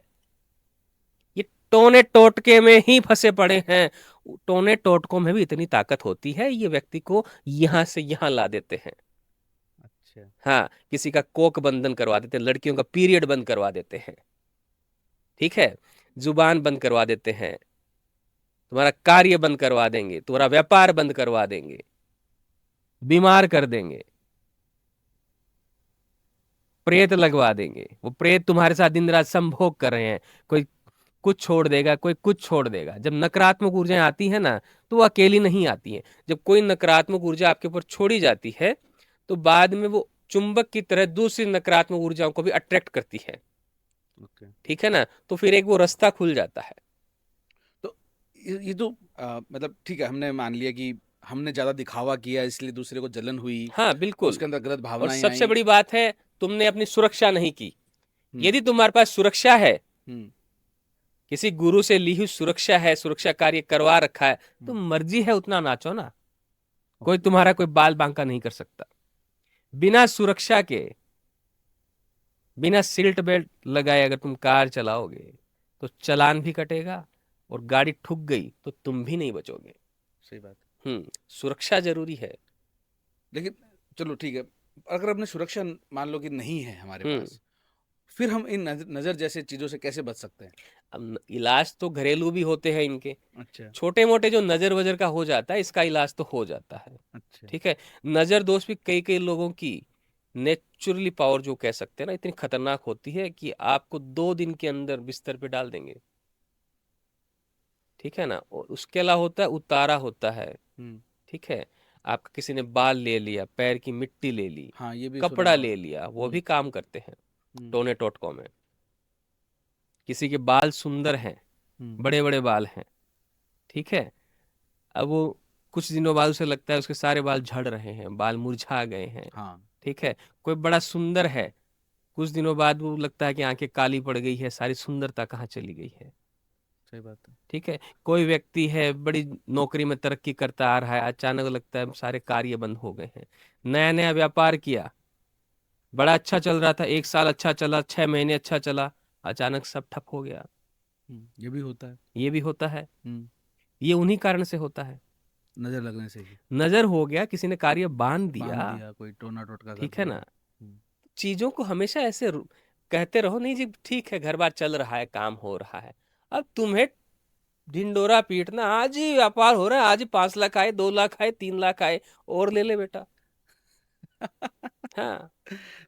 ये टोने टोटके में ही फंसे पड़े हैं। टोने टोटकों में भी इतनी ताकत होती है, ये व्यक्ति को यहां से यहां ला देते हैं।
अच्छा।
हाँ, किसी का कोक बंधन करवा देते हैं, लड़कियों का पीरियड बंद करवा देते हैं। ठीक है, जुबान बंद करवा देते हैं, तुम्हारा कार्य बंद करवा देंगे, तुम्हारा व्यापार बंद करवा देंगे, बीमार कर देंगे, प्रेत लगवा देंगे। वो प्रेत तुम्हारे साथ दिन रात संभोग कर रहे हैं, कोई कुछ छोड़ देगा, कोई कुछ छोड़ देगा। जब नकारात्मक ऊर्जाएं आती है ना, तो वो अकेली नहीं आती हैं। जब कोई नकारात्मक ऊर्जा आपके ऊपर छोड़ी जाती है तो बाद में वो चुंबक की तरह दूसरी नकारात्मक ऊर्जाओं को भी अट्रैक्ट करती है।
ओके।
ठीक है ना, तो फिर एक वो रास्ता खुल जाता है।
तो ये जो मतलब ठीक है, हमने मान लिया कि हमने ज्यादा दिखावा किया इसलिए दूसरे को जलन हुई,
हाँ बिल्कुल।
उसके अंदर गलत
और
भावनाएं
सबसे
आई।
बड़ी बात है, तुमने अपनी सुरक्षा नहीं की।
हम्म।
यदि तुम्हारे पास सुरक्षा है,
हम्म।
किसी गुरु से ली हुई सुरक्षा है, सुरक्षा कार्य करवा रखा है, तो
हम्म।
मर्जी है उतना नाचो ना। कोई तुम्हारा कोई बाल बांका नहीं कर सकता। बिना सुरक्षा के, बिना सीट बेल्ट लगाए अगर तुम कार चलाओगे तो चालान भी कटेगा, और गाड़ी ठुक गई तो तुम भी नहीं बचोगे।
सही बात।
सुरक्षा जरूरी है।
लेकिन चलो ठीक है, अगर अपने सुरक्षा मान लो कि नहीं है हमारे
हम्म
पास, फिर हम इन नजर जैसे चीजों से कैसे बच सकते हैं?
अब इलाज तो घरेलू भी होते हैं इनके।
अच्छा।
छोटे मोटे जो नजर वजर का हो जाता है, इसका इलाज तो हो जाता है।
अच्छा।
ठीक है, नजर दोष भी कई कई लोगों की नेचुरली पावर जो कह सकते हैं ना, इतनी खतरनाक होती है कि आपको 2 दिन के अंदर बिस्तर पे डाल देंगे। ठीक है ना, और उसके अलावा होता है उतारा होता है।
हम्म।
ठीक है, आपका किसी ने बाल ले लिया, पैर की मिट्टी ले ली,
हाँ, ये भी सुना
कपड़ा
हुआ है।
ले लिया, वो
हम्म।
भी काम करते हैं
हम्म।
टोने टोटकों में। किसी के बाल सुंदर हैं,
हम्म।
बड़े बड़े बाल हैं। ठीक है, अब वो कुछ दिनों बाद उसे लगता है उसके सारे बाल झड़ रहे हैं, बाल मुरझा गए हैं।
हाँ।
ठीक है, कोई बड़ा सुंदर है, कुछ दिनों बाद वो लगता है कि आंखें काली पड़ गई है, सारी सुंदरता कहाँ चली गई है।
सही बात है।
ठीक है, कोई व्यक्ति है बड़ी नौकरी में तरक्की करता आ रहा है, अचानक लगता है सारे कार्य बंद हो गए हैं। नया नया व्यापार किया, बड़ा अच्छा चल रहा था, 1 साल अच्छा चला, 6 महीने अच्छा चला, अचानक सब ठप हो गया।
ये भी होता है।
ये भी होता है।
हम्म।
ये उन्हीं कारण से होता है।
नजर लगने से ही
नजर हो गया, किसी ने कार्य बांध
बांध
दिया।
दिया, कोई टोना टोटका कर
ठीक है
दिया।
ना, चीजों को हमेशा ऐसे कहते रहो, नहीं जी ठीक है घर बार चल रहा है, काम हो रहा है। अब तुम्हें ढिंडोरा पीटना, आज ही व्यापार हो रहा है, आज ही 5 लाख आए, 2 लाख आए, 3 लाख आए, और ले ले बेटा। हाँ,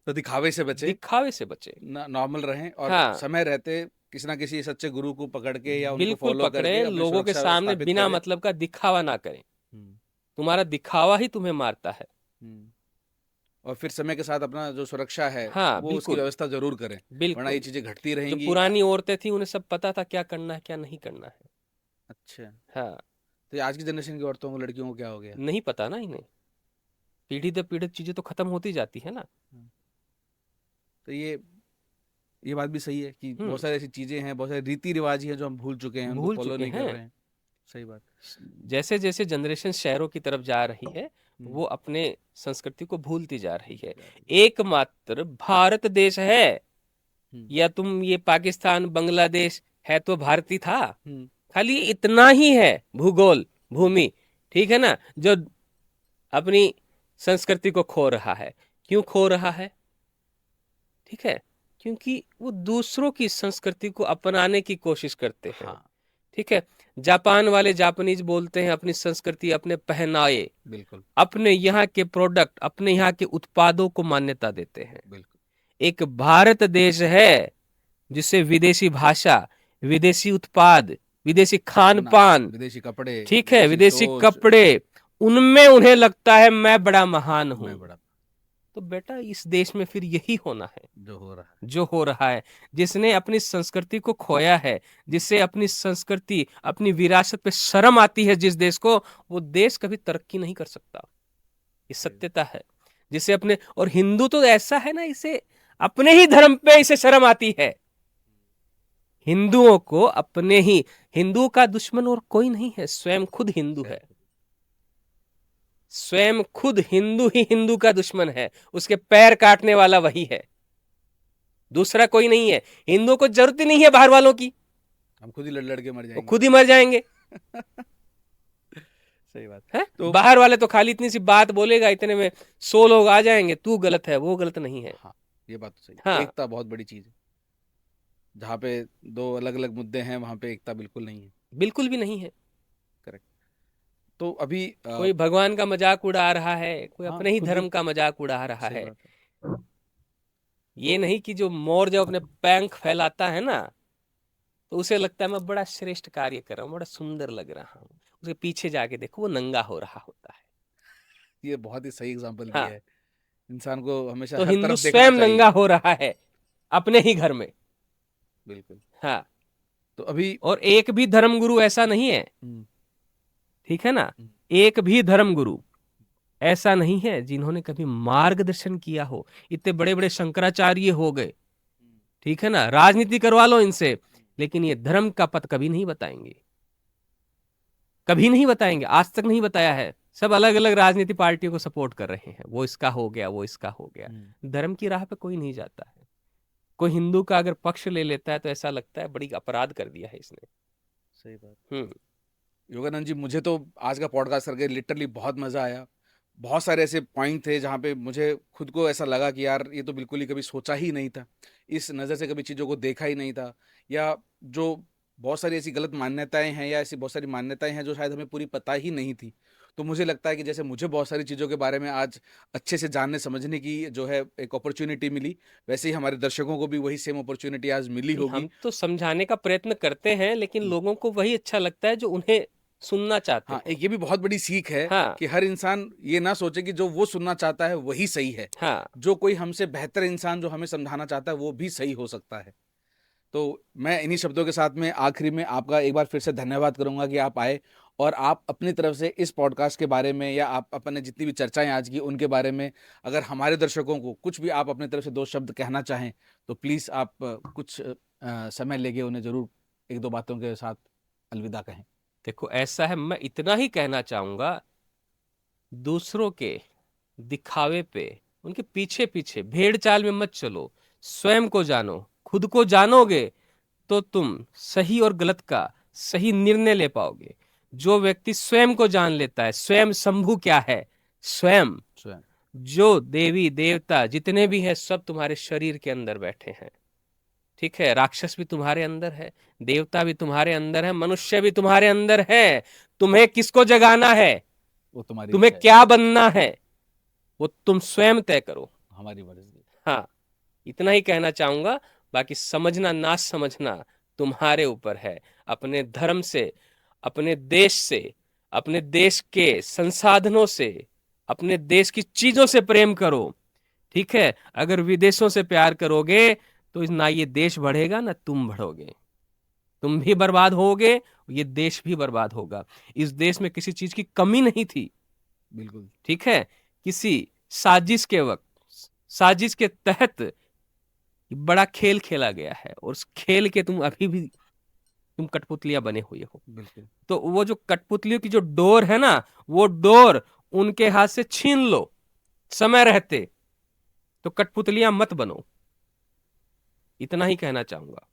तो दिखावे से बचे,
दिखावे से बचे।
नॉर्मल रहें, और
हाँ,
समय रहते किसी ना किसी सच्चे गुरु को पकड़ के या उनको
बिल्कुल
फॉलो
पकड़े,
करके अपनी
लोगों के
सुरक्षा
सामने
स्थापित
बिना
करें।
मतलब का दिखावा ना करें।
हम्म,
तुम्हारा दिखावा ही तुम्हें मारता है।
हम्म। और फिर समय के साथ अपना जो सुरक्षा है
हाँ,
वो उसकी
बिल्कुल
व्यवस्था जरूर करें, वरना ये
बिल्कुल।
चीजें घटती
जो
रहेंगी।
पुरानी औरतें थी उन्हें सब पता था क्या करना है क्या नहीं करना है।
अच्छा,
हाँ,
तो ये आज की जनरेशन की औरतों को, लड़कियों को क्या हो गया?
नहीं पता ना इन्हें, पीढ़ी दर पीढ़ी चीजें तो खत्म होती जाती है ना।
तो ये बात भी सही है कि
हम्म,
बहुत सारी ऐसी चीजें हैं, बहुत सारे रीति रिवाज ही हैं जो हम भूल चुके हैं, उनको
भूल
फॉलो
चुके
नहीं कर
हैं।
रहे हैं। सही बात।
जैसे जैसे जनरेशन शहरों की तरफ जा रही है,
हम्म,
वो अपने संस्कृति को भूलती जा रही है। एकमात्र भारत देश है,
हम्म,
या तुम ये पाकिस्तान बांग्लादेश है तो भारतीय था,
हम्म,
खाली इतना ही है भूगोल भूमि, ठीक है ना, जो अपनी संस्कृति को खो रहा है। क्यों खो रहा है? ठीक है, क्योंकि वो दूसरों की संस्कृति को अपनाने की कोशिश करते हैं।
हाँ,
ठीक है, जापान वाले जापानीज बोलते हैं अपनी संस्कृति, अपने पहनावे,
बिल्कुल
अपने यहाँ के प्रोडक्ट, अपने यहाँ के उत्पादों को मान्यता देते हैं।
बिल्कुल।
एक भारत देश है जिसे विदेशी भाषा, विदेशी उत्पाद, विदेशी खान पान,
विदेशी कपड़े,
ठीक है, विदेशी
सोच,
कपड़े, उनमें उन्हें लगता है मैं बड़ा महान हूं।
मैं बड़ा,
तो बेटा इस देश में फिर यही होना है
जो हो रहा है।
जो हो रहा है। जिसने अपनी संस्कृति को खोया है, जिससे अपनी संस्कृति, अपनी विरासत पे शर्म आती है जिस देश को, वो देश कभी तरक्की नहीं कर सकता। ये सत्यता है। जिसे अपने, और हिंदू तो ऐसा है ना, इसे अपने ही धर्म पे इसे शर्म आती है। हिंदुओं को अपने ही, हिंदुओं का दुश्मन और कोई नहीं है, स्वयं खुद हिंदू है। स्वयं खुद हिंदू ही हिंदू का दुश्मन है, उसके पैर काटने वाला वही है, दूसरा कोई नहीं है। हिंदुओं को जरूरत ही नहीं है बाहर वालों की,
हम खुद ही लड़ लड़ के मर
वो
जाएंगे।
खुद ही मर जाएंगे।
सही बात
है?
तो
बाहर वाले तो खाली इतनी सी बात बोलेगा, इतने में 100 लोग आ जाएंगे, तू गलत है वो गलत नहीं है।
हाँ, ये बात तो सही।
हाँ,
एकता बहुत बड़ी चीज है। जहाँ पे दो अलग अलग मुद्दे हैं वहां पे एकता बिल्कुल नहीं है।
बिल्कुल भी नहीं है।
करेक्ट। तो अभी
कोई भगवान का मजाक उड़ा रहा है, कोई
हाँ,
अपने ही
खुद
धर्म का मजाक उड़ा रहा
सही
है।
बात है।
ये नहीं कि जो मोर जब अपने पंख फैलाता है ना, तो उसे लगता है मैं बड़ा श्रेष्ठ कार्य कर रहा हूँ, बड़ा सुंदर लग रहा हूँ। उसके पीछे जाके देखो वो नंगा हो रहा होता है।
ये बहुत ही सही एग्जांपल
हाँ,
दिया है। इंसान को हमेशा
तो
हर
हिंदू
तरफ देखना
स्वयं
चाहिए।
नंगा हो रहा है अपने ही घर में।
बिल्कुल।
हाँ,
तो अभी
और एक भी धर्मगुरु ऐसा नहीं है,
हम्म,
ठीक है ना,
हम्म,
एक भी धर्मगुरु ऐसा नहीं है जिन्होंने कभी मार्गदर्शन किया हो। इतने बड़े बड़े शंकराचार्य हो गए, ठीक है ना, राजनीति करवा लो इनसे, लेकिन ये धर्म का पथ कभी नहीं बताएंगे, कभी नहीं बताएंगे, आज तक नहीं बताया है। सब अलग अलग राजनीति पार्टियों को सपोर्ट कर रहे हैं, वो इसका हो गया, वो इसका हो गया। धर्म की राह पे कोई नहीं जाता है। कोई हिंदू का अगर पक्ष ले लेता है तो ऐसा लगता है बड़ी अपराध कर दिया है इसने।
सही बात।
हम्म,
योगानंद जी, मुझे तो आज का पॉडकास्ट करके लिटरली बहुत मजा आया। बहुत सारे ऐसे पॉइंट थे जहाँ पे मुझे खुद को ऐसा लगा कि यार ये तो बिल्कुल ही कभी सोचा ही नहीं था, इस नज़र से कभी चीज़ों को देखा ही नहीं था। या जो बहुत सारी ऐसी गलत मान्यताएं हैं या ऐसी बहुत सारी मान्यताएं हैं जो शायद हमें पूरी पता ही नहीं थी। तो मुझे लगता है कि जैसे मुझे बहुत सारी चीज़ों के बारे में आज अच्छे से जानने समझने की जो है एक अपॉर्चुनिटी मिली, वैसे ही हमारे दर्शकों को भी वही सेम अपॉर्चुनिटी आज मिली होगी।
हम तो समझाने का प्रयत्न करते हैं, लेकिन लोगों को वही अच्छा लगता है जो उन्हें सुनना चाहते
हाँ,
हो।
एक ये भी बहुत बड़ी सीख है
हाँ,
कि हर इंसान ये ना सोचे कि जो वो सुनना चाहता है वही सही है।
हाँ,
जो कोई हमसे बेहतर इंसान जो हमें समझाना चाहता है वो भी सही हो सकता है। तो मैं इन्हीं शब्दों के साथ में आखिरी में आपका एक बार फिर से धन्यवाद करूंगा कि आप आए और आप अपनी तरफ से इस पॉडकास्ट के बारे में या आप अपने जितनी भी चर्चाएं आज की उनके बारे में अगर हमारे दर्शकों को कुछ भी आप अपनी तरफ से 2 शब्द कहना चाहें तो प्लीज़ आप कुछ समय लेके उन्हें ज़रूर 1-2 बातों के साथ अलविदा कहें।
देखो ऐसा है, मैं इतना ही कहना चाहूंगा, दूसरों के दिखावे पे, उनके पीछे पीछे भेड़ चाल में मत चलो, स्वयं को जानो। खुद को जानोगे तो तुम सही और गलत का सही निर्णय ले पाओगे। जो व्यक्ति स्वयं को जान लेता है, स्वयं शंभु क्या है, स्वयं
स्वयं
जो देवी देवता जितने भी हैं सब तुम्हारे शरीर के अंदर बैठे हैं, ठीक है। राक्षस भी तुम्हारे अंदर है, देवता भी तुम्हारे अंदर है, मनुष्य भी तुम्हारे अंदर है। तुम्हें किसको जगाना है,
वो तुम्हारी
तुम्हें
इच्छा है,
क्या बनना है, वो तुम स्वयं तय करो।
हमारी मर्जी।
हाँ, इतना ही कहना चाहूंगा। बाकी समझना ना समझना तुम्हारे ऊपर है। अपने धर्म से, अपने देश से, अपने देश के संसाधनों से, अपने देश की चीजों से प्रेम करो, ठीक है। अगर विदेशों से प्यार करोगे तो ना ये देश बढ़ेगा ना तुम बढ़ोगे, तुम भी बर्बाद होगे, ये देश भी बर्बाद होगा। इस देश में किसी चीज की कमी नहीं थी,
बिल्कुल।
ठीक है। किसी साजिश के वक्त, साजिश के तहत बड़ा खेल खेला गया है, और उस खेल के तुम अभी भी तुम कठपुतलियां बने हुए हो।
बिल्कुल।
तो वो जो कठपुतलियों की जो डोर है ना, वो डोर उनके हाथ से छीन लो समय रहते, तो कठपुतलियां मत बनो। इतना ही कहना चाहूंगा।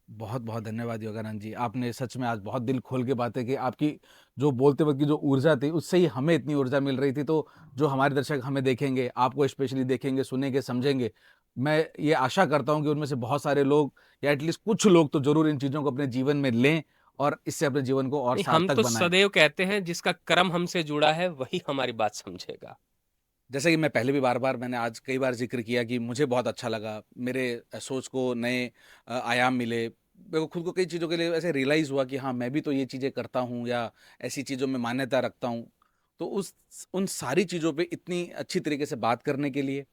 बहुत बहुत धन्यवाद योगानंद जी, आपने सच में आज बहुत दिल खोल के बातें की। आपकी जो बोलते वक्त की जो ऊर्जा थी, उससे ही हमें इतनी ऊर्जा मिल रही थी। तो जो हमारे दर्शक हमें देखेंगे, आपको स्पेशली देखेंगे, सुनेंगे, समझेंगे, मैं ये आशा करता हूँ कि उनमें से बहुत सारे लोग या एटलीस्ट कुछ लोग तो जरूर इन चीज़ों को अपने जीवन में लें और इससे अपने जीवन को और
नहीं, हम
सार्थक
तो
बनाएं।
सदैव कहते हैं जिसका कर्म हमसे जुड़ा है वही हमारी बात समझेगा।
जैसे कि मैं पहले भी बार बार मैंने आज कई बार जिक्र किया कि मुझे बहुत अच्छा लगा, मेरे सोच को नए आयाम मिले, मेरे को खुद को कई चीज़ों के लिए ऐसे रियलाइज़ हुआ कि हाँ मैं भी तो ये चीज़ें करता हूँ या ऐसी चीज़ों में मान्यता रखता हूँ। तो उस उन सारी चीज़ों पे इतनी अच्छी तरीके से बात करने के लिए,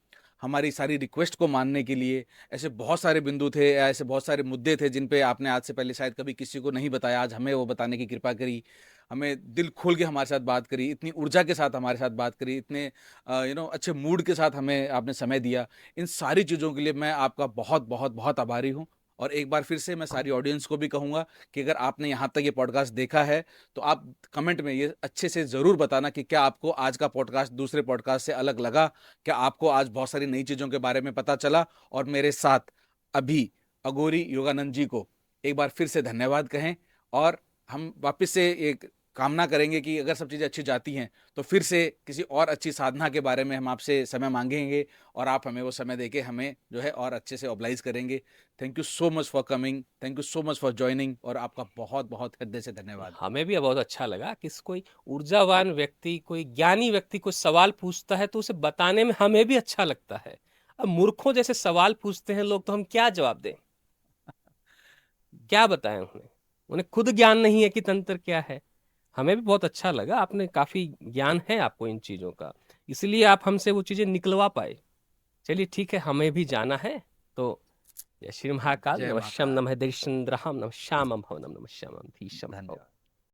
हमारी सारी रिक्वेस्ट को मानने के लिए, ऐसे बहुत सारे बिंदु थे या ऐसे बहुत सारे मुद्दे थे जिन पे आपने आज से पहले शायद कभी किसी को नहीं बताया, आज हमें वो बताने की कृपा करी, हमें दिल खोल के हमारे साथ बात करी, इतनी ऊर्जा के साथ हमारे साथ बात करी, इतने अच्छे मूड के साथ हमें आपने समय दिया। इन सारी चीज़ों के लिए मैं आपका बहुत बहुत बहुत आभारी हूँ। और एक बार फिर से मैं सारी ऑडियंस को भी कहूँगा कि अगर आपने यहाँ तक ये पॉडकास्ट देखा है तो आप कमेंट में ये अच्छे से ज़रूर बताना कि क्या आपको आज का पॉडकास्ट दूसरे पॉडकास्ट से अलग लगा, क्या आपको आज बहुत सारी नई चीज़ों के बारे में पता चला। और मेरे साथ अभी अघोरी योगानंद जी को एक बार फिर से धन्यवाद कहें, और हम वापस से एक कामना करेंगे कि अगर सब चीज़ें अच्छी जाती हैं तो फिर से किसी और अच्छी साधना के बारे में हम आपसे समय मांगेंगे और आप हमें वो समय देके हमें जो है और अच्छे से ऑब्लाइज करेंगे। Thank you so much for coming, thank you so much for joining, और आपका बहुत बहुत हृदय से धन्यवाद।
हमें भी बहुत अच्छा लगा कि कोई ऊर्जावान व्यक्ति, कोई ज्ञानी व्यक्ति कोई सवाल पूछता है तो उसे बताने में हमें भी अच्छा लगता है। अब मूर्खों जैसे सवाल पूछते हैं लोग तो हम क्या जवाब दें, क्या बताएं उन्हें, उन्हें खुद ज्ञान नहीं है कि तंत्र क्या है। हमें भी बहुत अच्छा लगा, आपने काफी ज्ञान है आपको इन चीजों का, इसलिए आप हमसे वो चीजें निकलवा पाए। चलिए ठीक है, हमें भी जाना है। तो जय श्री महाकाल,
जय
नमः शिवाय,
महाकाल।
नमः दर्शन नमः श्यामम भव, नमः श्यामम भीषम भव।
धन्यवाद।